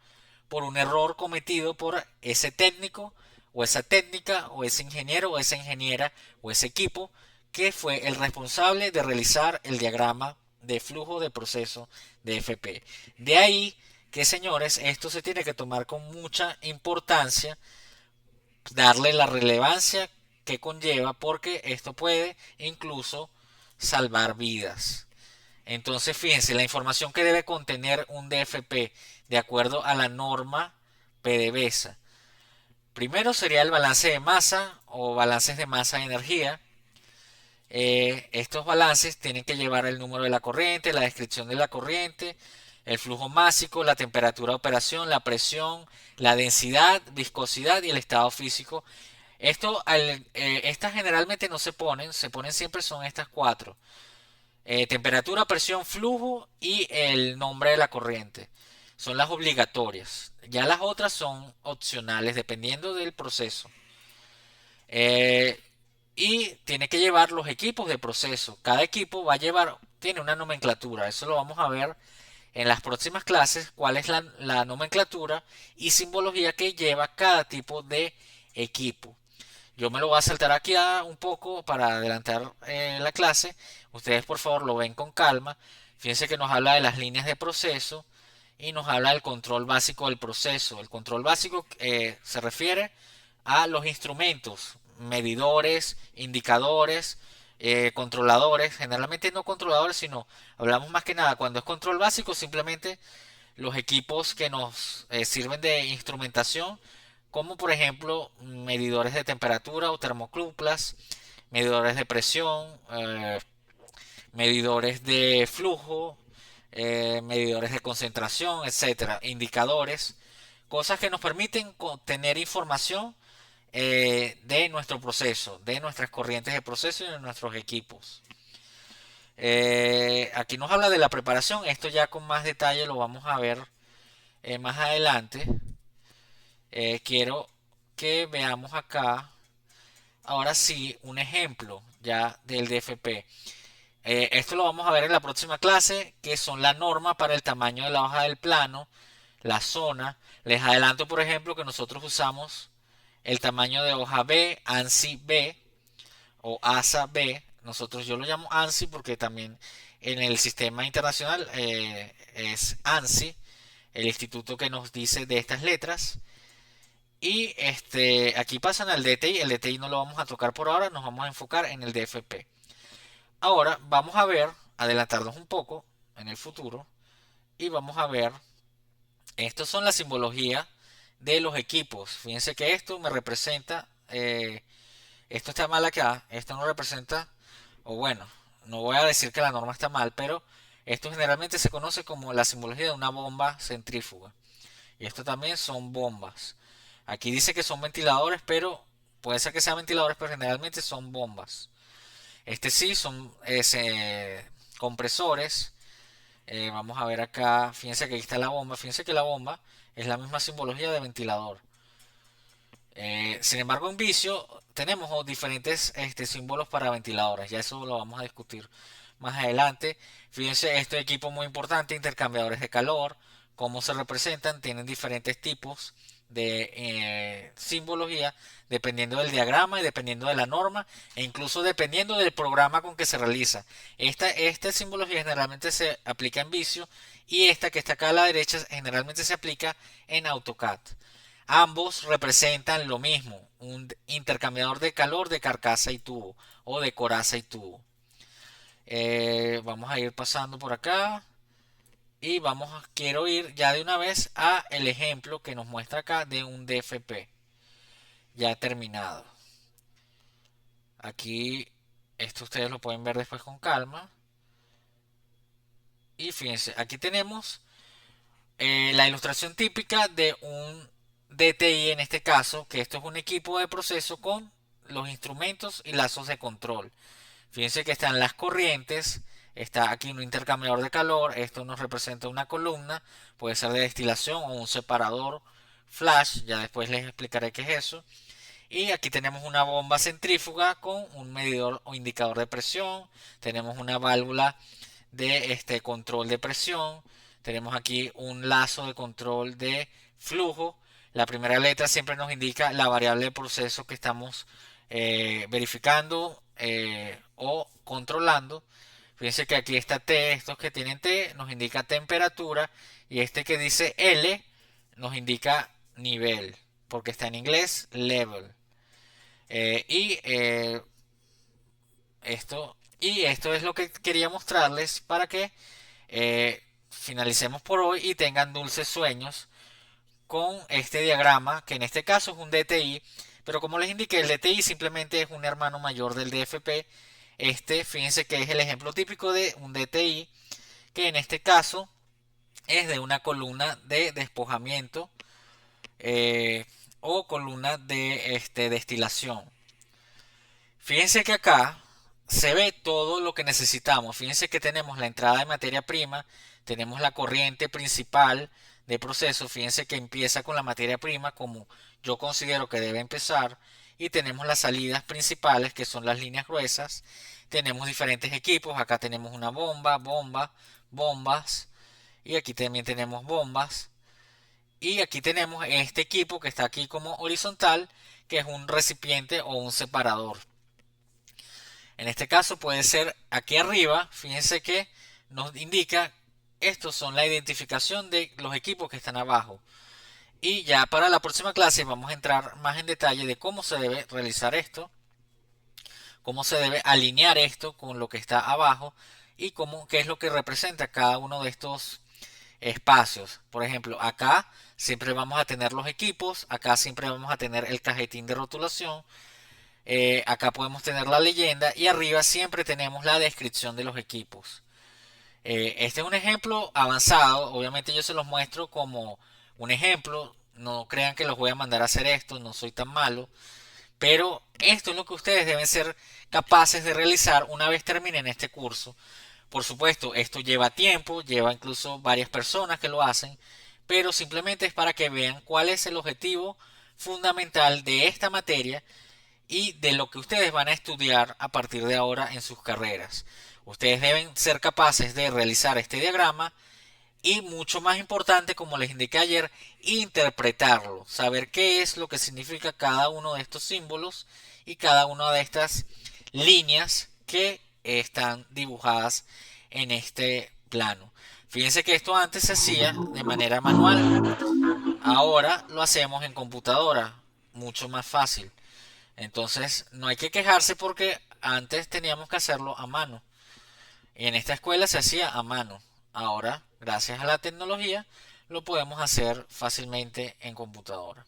por un error cometido por ese técnico o esa técnica o ese ingeniero o esa ingeniera o ese equipo que fue el responsable de realizar el diagrama de flujo de proceso de FP. De ahí que, señores, esto se tiene que tomar con mucha importancia, darle la relevancia que conlleva, porque esto puede incluso salvar vidas. Entonces, fíjense, la información que debe contener un DFP de acuerdo a la norma PDVSA. Primero sería el balance de masa o balances de masa de energía. Estos balances tienen que llevar el número de la corriente, la descripción de la corriente, el flujo másico, la temperatura de operación, la presión, la densidad, viscosidad y el estado físico. Estas generalmente no se ponen siempre son estas cuatro. Temperatura, presión, flujo y el nombre de la corriente. Son las obligatorias. Ya las otras son opcionales dependiendo del proceso. Y tiene que llevar los equipos de proceso. Cada equipo tiene una nomenclatura. Eso lo vamos a ver en las próximas clases, cuál es la nomenclatura y simbología que lleva cada tipo de equipo. Yo me lo voy a saltar aquí un poco para adelantar la clase. Ustedes por favor lo ven con calma. Fíjense que nos habla de las líneas de proceso y nos habla del control básico del proceso. El control básico se refiere a los instrumentos, medidores, indicadores, controladores. Generalmente no controladores, sino hablamos más que nada cuando es control básico, simplemente los equipos que nos sirven de instrumentación, como por ejemplo medidores de temperatura o termocuplas, medidores de presión, medidores de flujo, medidores de concentración, etcétera, indicadores, cosas que nos permiten tener información de nuestro proceso, de nuestras corrientes de proceso y de nuestros equipos. Aquí nos habla de la preparación, esto ya con más detalle lo vamos a ver más adelante. Quiero que veamos acá, ahora sí, un ejemplo ya del DFP. Esto lo vamos a ver en la próxima clase, que son la norma para el tamaño de la hoja del plano, la zona. Les adelanto, por ejemplo, que nosotros usamos el tamaño de hoja B, ANSI B o ASA B. Yo lo llamo ANSI porque también en el sistema internacional es ANSI, el instituto que nos dice de estas letras. Y aquí pasan al DTI. El DTI no lo vamos a tocar por ahora, nos vamos a enfocar en el DFP. Ahora vamos a ver, adelantarnos un poco en el futuro, y vamos a ver, estos son la simbología de los equipos. Fíjense que esto me representa, esto está mal acá, esto no representa, o bueno, no voy a decir que la norma está mal, pero esto generalmente se conoce como la simbología de una bomba centrífuga. Y esto también son bombas. Aquí dice que son ventiladores, pero puede ser que sean ventiladores, pero generalmente son bombas. Sí son compresores. Vamos a ver acá, fíjense que aquí está la bomba. Fíjense que la bomba es la misma simbología de ventilador. Sin embargo, en Visio tenemos diferentes símbolos para ventiladores. Ya eso lo vamos a discutir más adelante. Fíjense, este equipo muy importante, intercambiadores de calor, cómo se representan, tienen diferentes tipos de simbología dependiendo del diagrama y dependiendo de la norma e incluso dependiendo del programa con que se realiza. Esta simbología generalmente se aplica en Visio y esta que está acá a la derecha generalmente se aplica en AutoCAD. Ambos representan lo mismo, un intercambiador de calor de carcasa y tubo o de coraza y tubo. Vamos a ir pasando por acá y quiero ir ya de una vez a el ejemplo que nos muestra acá de un DFP ya terminado. Aquí esto ustedes lo pueden ver después con calma. Y fíjense, aquí tenemos la ilustración típica de un DTI en este caso, que esto es un equipo de proceso con los instrumentos y lazos de control. Fíjense que están las corrientes, está aquí un intercambiador de calor, esto nos representa una columna, puede ser de destilación o un separador flash, ya después les explicaré qué es eso. Y aquí tenemos una bomba centrífuga con un medidor o indicador de presión, tenemos una válvula de control de presión, tenemos aquí un lazo de control de flujo. La primera letra siempre nos indica la variable de proceso que estamos verificando o controlando. Fíjense que aquí está T, estos que tienen T nos indica temperatura y este que dice L nos indica nivel, porque está en inglés level. Esto es lo que quería mostrarles para que finalicemos por hoy y tengan dulces sueños con este diagrama, que en este caso es un DTI, pero como les indiqué, el DTI simplemente es un hermano mayor del DFP. Fíjense que es el ejemplo típico de un DTI, que en este caso es de una columna de despojamiento o columna de destilación. Fíjense que acá se ve todo lo que necesitamos. Fíjense que tenemos la entrada de materia prima, tenemos la corriente principal de proceso. Fíjense que empieza con la materia prima como yo considero que debe empezar. Y tenemos las salidas principales que son las líneas gruesas. Tenemos diferentes equipos. Acá tenemos una bombas. Y aquí también tenemos bombas. Y aquí tenemos este equipo que está aquí como horizontal, que es un recipiente o un separador. En este caso puede ser aquí arriba, fíjense que nos indica, estos son la identificación de los equipos que están abajo. Y ya para la próxima clase vamos a entrar más en detalle de cómo se debe realizar esto, cómo se debe alinear esto con lo que está abajo y qué es lo que representa cada uno de estos espacios. Por ejemplo, acá siempre vamos a tener los equipos, acá siempre vamos a tener el cajetín de rotulación. Acá podemos tener la leyenda y arriba siempre tenemos la descripción de los equipos. Este es un ejemplo avanzado, obviamente yo se los muestro como un ejemplo, no crean que los voy a mandar a hacer esto, no soy tan malo, pero esto es lo que ustedes deben ser capaces de realizar una vez terminen este curso. Por supuesto, esto lleva tiempo, lleva incluso varias personas que lo hacen, pero simplemente es para que vean cuál es el objetivo fundamental de esta materia y de lo que ustedes van a estudiar a partir de ahora en sus carreras. Ustedes deben ser capaces de realizar este diagrama y, mucho más importante, como les indiqué ayer, interpretarlo, saber qué es lo que significa cada uno de estos símbolos y cada una de estas líneas que están dibujadas en este plano. Fíjense que esto antes se hacía de manera manual, ahora lo hacemos en computadora, mucho más fácil. Entonces no hay que quejarse porque antes teníamos que hacerlo a mano. Y en esta escuela se hacía a mano. Ahora, gracias a la tecnología, lo podemos hacer fácilmente en computadora.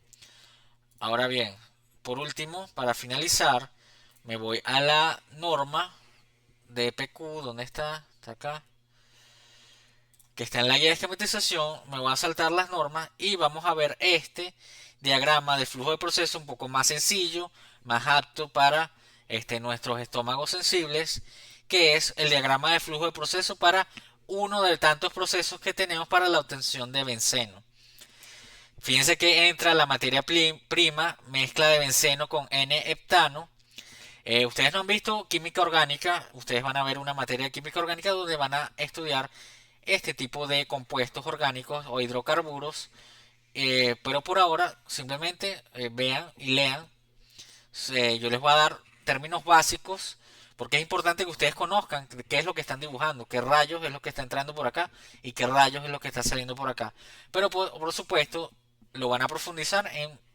Ahora bien, por último, para finalizar, me voy a la norma de EPQ. ¿Dónde está? Está acá. Que está en la guía de esquematización. Me voy a saltar las normas y vamos a ver este diagrama de flujo de proceso un poco más sencillo, más apto para nuestros estómagos sensibles, que es el diagrama de flujo de proceso para uno de tantos procesos que tenemos para la obtención de benceno. Fíjense que entra la materia prima, mezcla de benceno con N-heptano. Ustedes no han visto química orgánica, ustedes van a ver una materia de química orgánica donde van a estudiar este tipo de compuestos orgánicos o hidrocarburos, pero por ahora simplemente vean y lean. Yo les voy a dar términos básicos porque es importante que ustedes conozcan qué es lo que están dibujando, qué rayos es lo que está entrando por acá y qué rayos es lo que está saliendo por acá. Pero por supuesto lo van a profundizar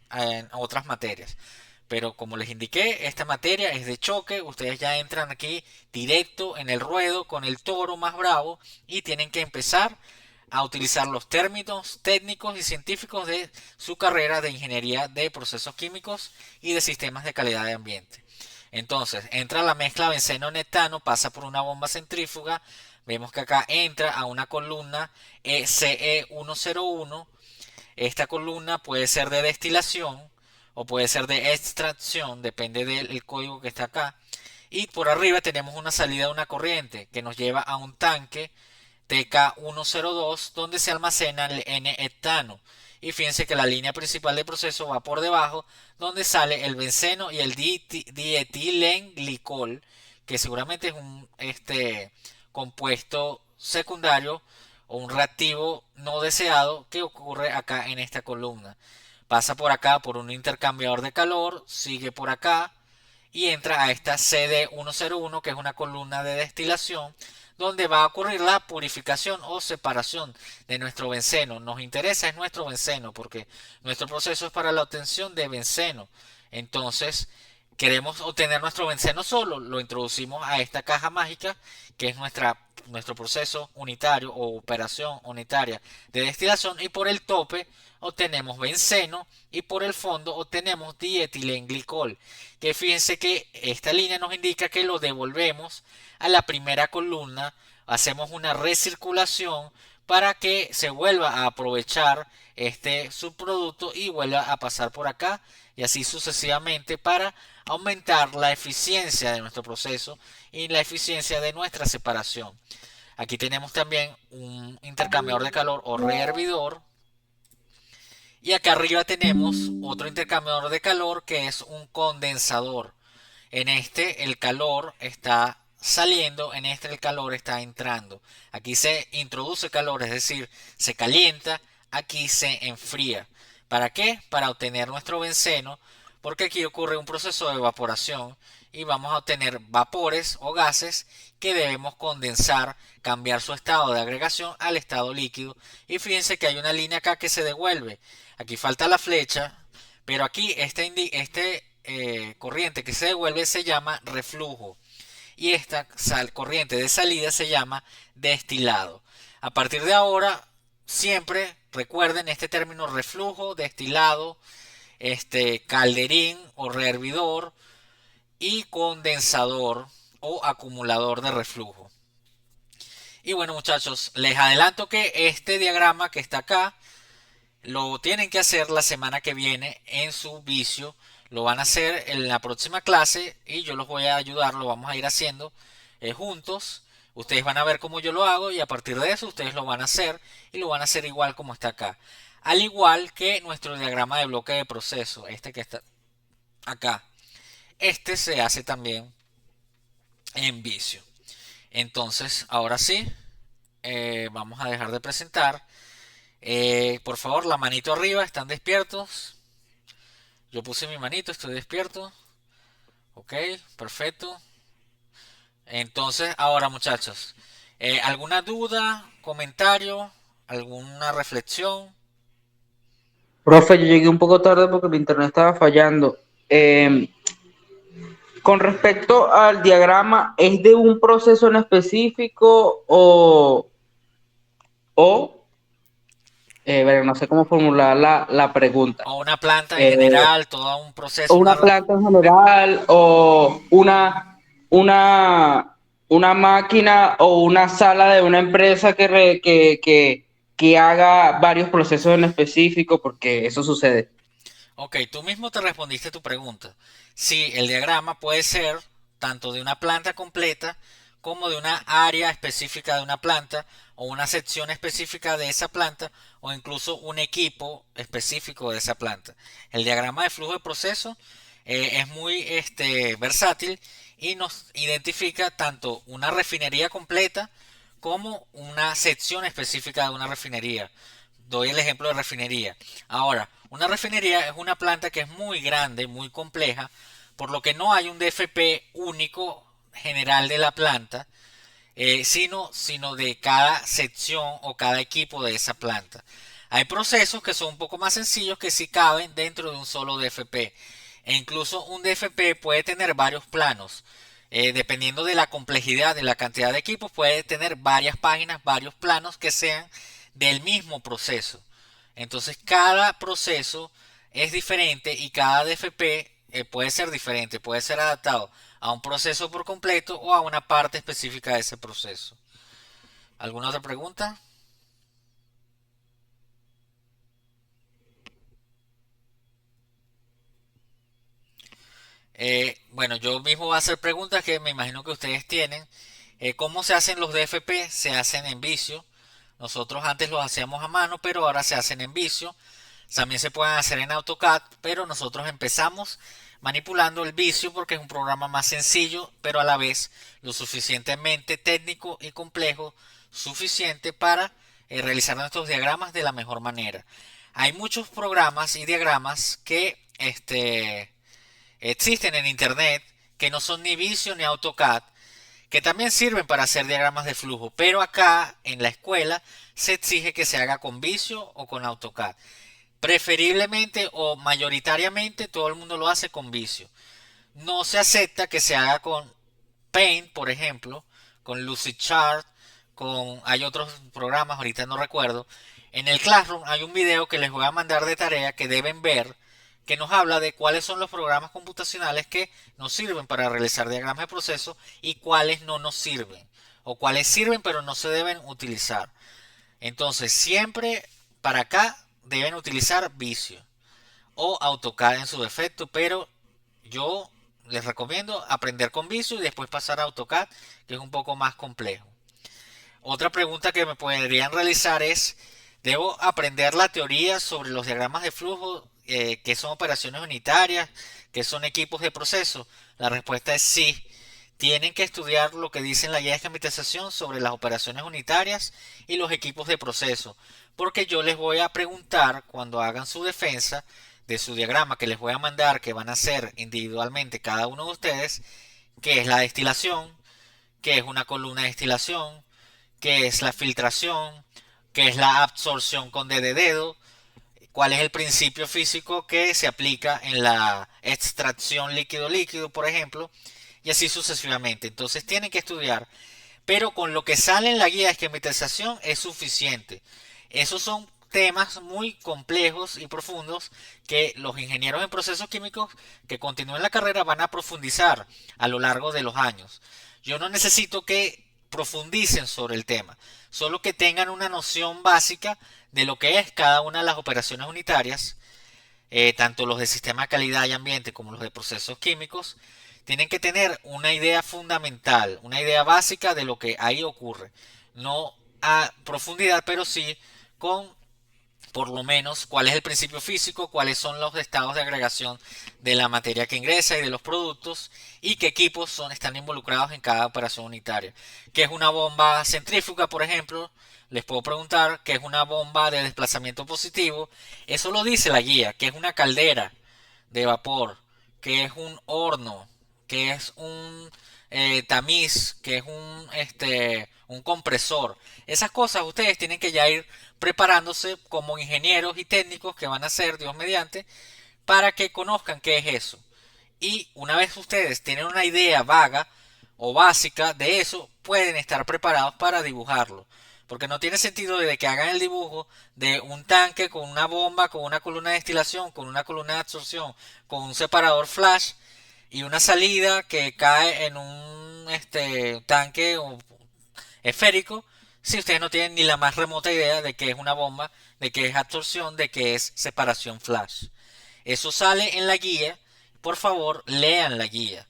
en otras materias. Pero como les indiqué, esta materia es de choque, ustedes ya entran aquí directo en el ruedo con el toro más bravo y tienen que empezar a utilizar los términos técnicos y científicos de su carrera de ingeniería de procesos químicos y de sistemas de calidad de ambiente. Entonces, entra la mezcla benceno-netano, pasa por una bomba centrífuga, vemos que acá entra a una columna CE101. Esta columna puede ser de destilación o puede ser de extracción, depende del código que está acá. Y por arriba tenemos una salida de una corriente que nos lleva a un tanque TK102 donde se almacena el N-heptano. Y fíjense que la línea principal del proceso va por debajo donde sale el benceno y el dietilenglicol, que seguramente es un compuesto secundario o un reactivo no deseado que ocurre acá en esta columna. Pasa por acá por un intercambiador de calor, sigue por acá y entra a esta CD101 que es una columna de destilación donde va a ocurrir la purificación o separación de nuestro benceno. Nos interesa es nuestro benceno porque nuestro proceso es para la obtención de benceno. Entonces, queremos obtener nuestro benceno solo, lo introducimos a esta caja mágica que es nuestro proceso unitario o operación unitaria de destilación y por el tope obtenemos benceno y por el fondo obtenemos dietilenglicol, que fíjense que esta línea nos indica que lo devolvemos a la primera columna, hacemos una recirculación para que se vuelva a aprovechar este subproducto y vuelva a pasar por acá y así sucesivamente para aumentar la eficiencia de nuestro proceso y la eficiencia de nuestra separación. Aquí tenemos también un intercambiador de calor o rehervidor. Y acá arriba tenemos otro intercambiador de calor que es un condensador. En este el calor está saliendo, en este el calor está entrando. Aquí se introduce calor, es decir, se calienta, aquí se enfría. ¿Para qué? Para obtener nuestro benceno, porque aquí ocurre un proceso de evaporación y vamos a obtener vapores o gases que debemos condensar, cambiar su estado de agregación al estado líquido. Y fíjense que hay una línea acá que se devuelve. Aquí falta la flecha, pero aquí corriente que se devuelve se llama reflujo y esta corriente de salida se llama destilado. A partir de ahora, siempre recuerden este término reflujo, destilado, calderín o rehervidor y condensador o acumulador de reflujo. Y bueno, muchachos, les adelanto que este diagrama que está acá lo tienen que hacer la semana que viene en su vicio. Lo van a hacer en la próxima clase y yo los voy a ayudar, lo vamos a ir haciendo juntos. Ustedes van a ver cómo yo lo hago y a partir de eso ustedes lo van a hacer y lo van a hacer igual como está acá. Al igual que nuestro diagrama de bloque de proceso, este que está acá. Este se hace también en vicio. Entonces, ahora sí, vamos a dejar de presentar. Por favor, la manito arriba, ¿están despiertos? Yo puse mi manito, estoy despierto. Ok, perfecto. Entonces, ahora muchachos, ¿alguna duda, comentario, alguna reflexión? Profe, yo llegué un poco tarde porque mi internet estaba fallando. Con respecto al diagrama, ¿es de un proceso en específico no sé cómo formular la pregunta? O una planta en general, todo un proceso. O una planta en general, o una máquina o una sala de una empresa que haga varios procesos en específico, porque eso sucede. Ok, tú mismo te respondiste tu pregunta. Sí, el diagrama puede ser tanto de una planta completa como de una área específica de una planta o una sección específica de esa planta o incluso un equipo específico de esa planta. El diagrama de flujo de proceso es muy versátil y nos identifica tanto una refinería completa como una sección específica de una refinería. Doy el ejemplo de refinería. Ahora, una refinería es una planta que es muy grande, muy compleja, por lo que no hay un DFP único general de la planta, sino de cada sección o cada equipo de esa planta. Hay procesos que son un poco más sencillos que sí caben dentro de un solo DFP. E incluso un DFP puede tener varios planos. Dependiendo de la complejidad, de la cantidad de equipos, puede tener varias páginas, varios planos que sean del mismo proceso. Entonces cada proceso es diferente y cada DFP puede ser diferente, puede ser adaptado a un proceso por completo o a una parte específica de ese proceso. ¿Alguna otra pregunta? Bueno, yo mismo voy a hacer preguntas que me imagino que ustedes tienen. ¿Cómo se hacen los DFP? Se hacen en Visio. Nosotros antes los hacíamos a mano, pero ahora se hacen en Visio. También se pueden hacer en AutoCAD, pero nosotros empezamos manipulando el Visio porque es un programa más sencillo, pero a la vez lo suficientemente técnico y complejo, suficiente para realizar nuestros diagramas de la mejor manera. Hay muchos programas y diagramas que existen en internet que no son ni Visio ni AutoCAD, que también sirven para hacer diagramas de flujo, pero acá en la escuela se exige que se haga con Visio o con AutoCAD. Preferiblemente o mayoritariamente todo el mundo lo hace con Visio. No se acepta que se haga con Paint, por ejemplo, con Lucidchart, hay otros programas, ahorita no recuerdo. En el Classroom hay un video que les voy a mandar de tarea que deben ver, que nos habla de cuáles son los programas computacionales que nos sirven para realizar diagramas de proceso y cuáles no nos sirven, o cuáles sirven pero no se deben utilizar. Entonces siempre para acá deben utilizar Visio o AutoCAD en su defecto, pero yo les recomiendo aprender con Visio y después pasar a AutoCAD, que es un poco más complejo. Otra pregunta que me podrían realizar es, ¿debo aprender la teoría sobre los diagramas de flujo, qué son operaciones unitarias, qué son equipos de proceso? La respuesta es sí. Tienen que estudiar lo que dice en la guía de esquematización sobre las operaciones unitarias y los equipos de proceso, porque yo les voy a preguntar cuando hagan su defensa de su diagrama que les voy a mandar, que van a hacer individualmente cada uno de ustedes, qué es la destilación, qué es una columna de destilación, qué es la filtración, qué es la absorción con D de dedo, cuál es el principio físico que se aplica en la extracción líquido-líquido, por ejemplo, y así sucesivamente. Entonces tienen que estudiar, pero con lo que sale en la guía de esquematización es suficiente. Esos son temas muy complejos y profundos que los ingenieros en procesos químicos que continúen la carrera van a profundizar a lo largo de los años. Yo no necesito que profundicen sobre el tema, solo que tengan una noción básica de lo que es cada una de las operaciones unitarias, tanto los de sistema de calidad y ambiente como los de procesos químicos, tienen que tener una idea fundamental, una idea básica de lo que ahí ocurre. No a profundidad, pero sí con por lo menos cuál es el principio físico, cuáles son los estados de agregación de la materia que ingresa y de los productos y qué equipos están involucrados en cada operación unitaria. ¿Qué es una bomba centrífuga, por ejemplo? Les puedo preguntar qué es una bomba de desplazamiento positivo. Eso lo dice la guía, qué es una caldera de vapor, qué es un horno, qué es un tamiz, que es un compresor. Esas cosas ustedes tienen que ya ir preparándose como ingenieros y técnicos que van a ser, Dios mediante, para que conozcan qué es eso. Y una vez ustedes tienen una idea vaga o básica de eso, pueden estar preparados para dibujarlo. Porque no tiene sentido de que hagan el dibujo de un tanque con una bomba, con una columna de destilación, con una columna de absorción, con un separador flash y una salida que cae en un tanque esférico, si ustedes no tienen ni la más remota idea de qué es una bomba, de qué es absorción, de qué es separación flash. Eso sale en la guía. Por favor, lean la guía.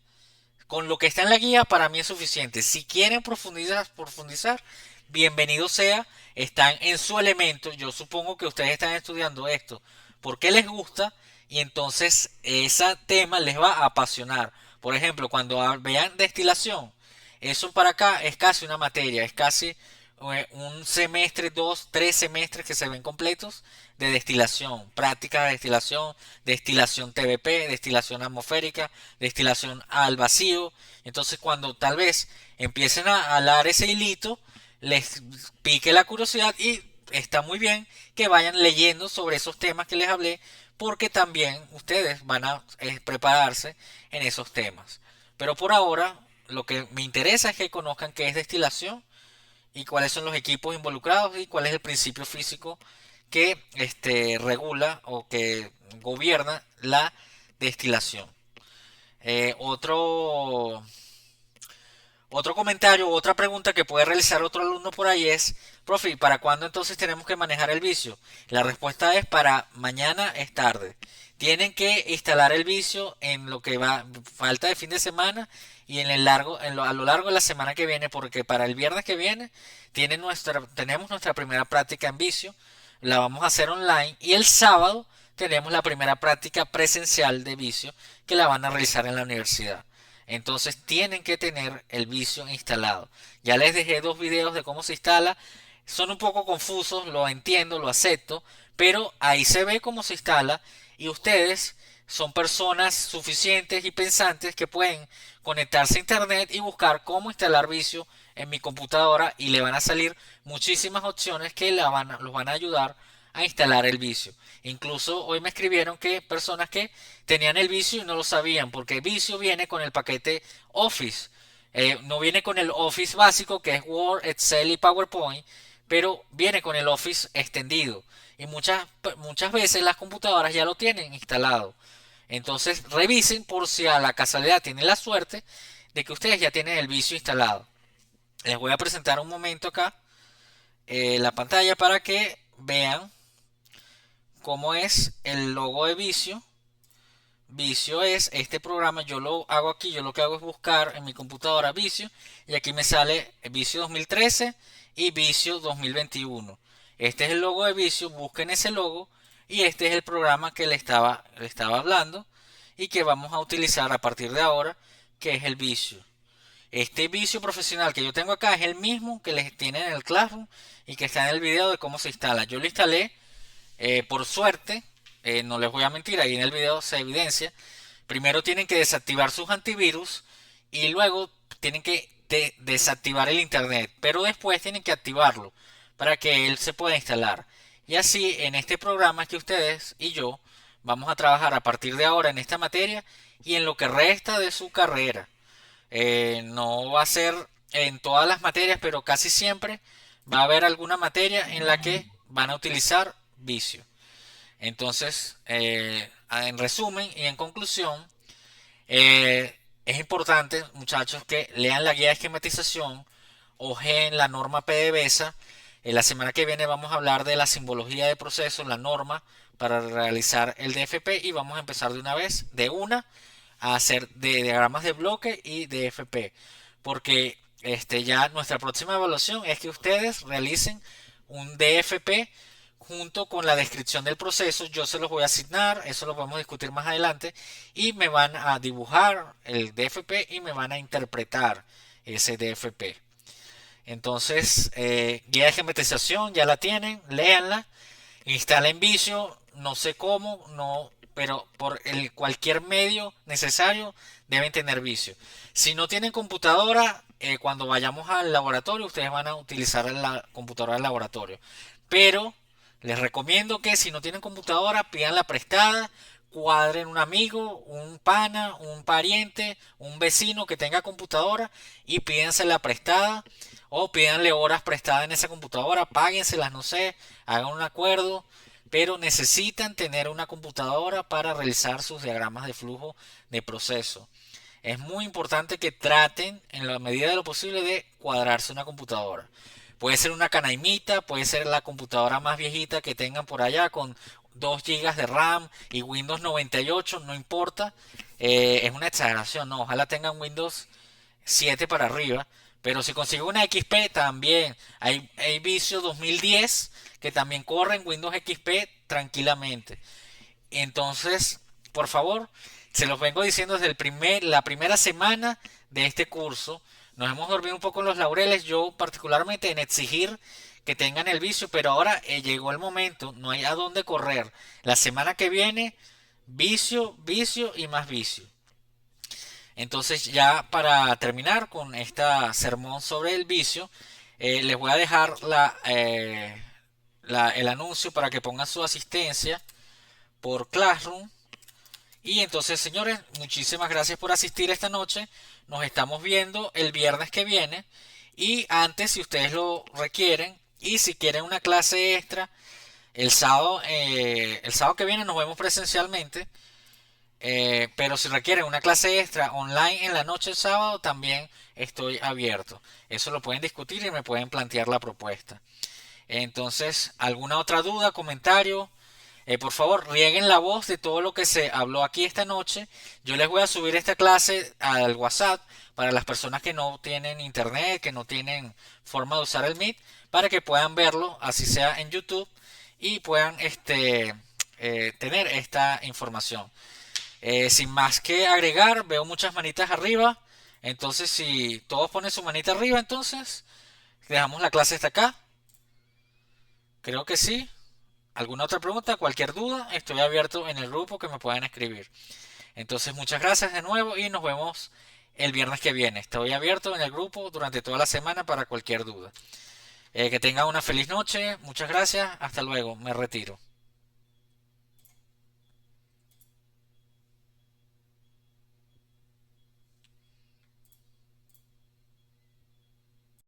Con lo que está en la guía para mí es suficiente. Si quieren profundizar, bienvenido sea. Están en su elemento. Yo supongo que ustedes están estudiando esto porque les gusta y entonces ese tema les va a apasionar. Por ejemplo, cuando vean destilación, eso para acá es casi una materia, es casi un semestre, 2, 3 semestres que se ven completos de destilación, práctica de destilación, destilación TBP, destilación atmosférica, destilación al vacío. Entonces cuando tal vez empiecen a alar ese hilito, les pique la curiosidad y está muy bien que vayan leyendo sobre esos temas que les hablé, porque también ustedes van a prepararse en esos temas. Pero por ahora lo que me interesa es que conozcan qué es destilación y cuáles son los equipos involucrados y cuál es el principio físico que regula o que gobierna la destilación. Otro comentario, otra pregunta que puede realizar otro alumno por ahí es, profe, ¿para cuándo entonces tenemos que manejar el vicio? La respuesta es para mañana es tarde. Tienen que instalar el vicio en lo que va falta de fin de semana y a lo largo de la semana que viene, porque para el viernes que viene tenemos nuestra primera práctica en vicio, la vamos a hacer online y el sábado tenemos la primera práctica presencial de vicio que la van a realizar en la universidad. Entonces tienen que tener el vicio instalado. Ya les dejé 2 videos de cómo se instala. Son un poco confusos, lo entiendo, lo acepto, pero ahí se ve cómo se instala y ustedes son personas suficientes y pensantes que pueden conectarse a internet y buscar cómo instalar vicio en mi computadora y le van a salir muchísimas opciones que los van a ayudar a instalar el vicio. Incluso hoy me escribieron que personas que tenían el vicio y no lo sabían, porque el vicio viene con el paquete Office. No viene con el Office básico que es Word, Excel y PowerPoint, pero viene con el Office extendido. Y muchas veces las computadoras ya lo tienen instalado. Entonces revisen por si a la casualidad tienen la suerte de que ustedes ya tienen el vicio instalado. Les voy a presentar un momento acá la pantalla para que vean cómo es el logo de Vicio. Vicio es este programa, yo lo hago aquí, yo lo que hago es buscar en mi computadora Vicio y aquí me sale Vicio 2013 y Vicio 2021. Este es el logo de Vicio, busquen ese logo y este es el programa que le estaba hablando y que vamos a utilizar a partir de ahora, que es el Vicio. Este vicio profesional que yo tengo acá es el mismo que les tiene en el Classroom y que está en el video de cómo se instala. Yo lo instalé por suerte, no les voy a mentir, ahí en el video se evidencia. Primero tienen que desactivar sus antivirus y luego tienen que desactivar el internet, pero después tienen que activarlo para que él se pueda instalar. Y así en este programa que ustedes y yo vamos a trabajar a partir de ahora en esta materia y en lo que resta de su carrera. No va a ser en todas las materias, pero casi siempre va a haber alguna materia en la que van a utilizar vicio. Entonces, en resumen y en conclusión, es importante, muchachos, que lean la guía de esquematización, ojeen la norma PDVSA. La semana que viene vamos a hablar de la simbología de procesos, la norma para realizar el DFP y vamos a empezar de una vez, a hacer de diagramas de bloque y DFP, porque ya nuestra próxima evaluación es que ustedes realicen un DFP junto con la descripción del proceso. Yo se los voy a asignar, eso lo podemos discutir más adelante, y me van a dibujar el DFP y me van a interpretar ese DFP. Entonces, guía de geometrización ya la tienen, léanla, instalen vicio, no sé cómo, no, pero por cualquier medio necesario deben tener vicio. Si no tienen computadora, cuando vayamos al laboratorio, ustedes van a utilizar la computadora del laboratorio. Pero les recomiendo que si no tienen computadora, pidan la prestada, cuadren un amigo, un pana, un pariente, un vecino que tenga computadora y pídense la prestada o pídanle horas prestadas en esa computadora, páguenselas, no sé, hagan un acuerdo, pero necesitan tener una computadora para realizar sus diagramas de flujo de proceso. Es muy importante que traten en la medida de lo posible de cuadrarse una computadora. Puede ser una canaimita, puede ser la computadora más viejita que tengan por allá con 2 gigas de RAM y Windows 98, no importa. Es una exageración, no, ojalá tengan Windows 7 para arriba. Pero si consigo una XP también. Hay Vicio 2010 que también corre en Windows XP tranquilamente. Entonces, por favor, se los vengo diciendo desde la primera semana de este curso. Nos hemos dormido un poco en los laureles, yo particularmente en exigir que tengan el vicio, pero ahora llegó el momento, no hay a dónde correr. La semana que viene, vicio, vicio y más vicio. Entonces ya para terminar con esta sermón sobre el vicio, les voy a dejar el anuncio para que pongan su asistencia por Classroom. Y entonces, señores, muchísimas gracias por asistir esta noche. Nos estamos viendo el viernes que viene. Y antes, si ustedes lo requieren, y si quieren una clase extra, el sábado que viene nos vemos presencialmente. Pero si requieren una clase extra online en la noche del sábado, también estoy abierto. Eso lo pueden discutir y me pueden plantear la propuesta. Entonces, ¿alguna otra duda, comentario? Por favor, rieguen la voz de todo lo que se habló aquí esta noche. Yo les voy a subir esta clase al WhatsApp para las personas que no tienen internet, que no tienen forma de usar el Meet, para que puedan verlo, así sea en YouTube, y puedan tener esta información. Sin más que agregar, veo muchas manitas arriba. Entonces, si todos ponen su manita arriba, entonces dejamos la clase hasta acá. Creo que sí. ¿Alguna otra pregunta? Cualquier duda, estoy abierto en el grupo que me puedan escribir. Entonces, muchas gracias de nuevo y nos vemos el viernes que viene. Estoy abierto en el grupo durante toda la semana para cualquier duda. Que tengan una feliz noche. Muchas gracias. Hasta luego. Me retiro.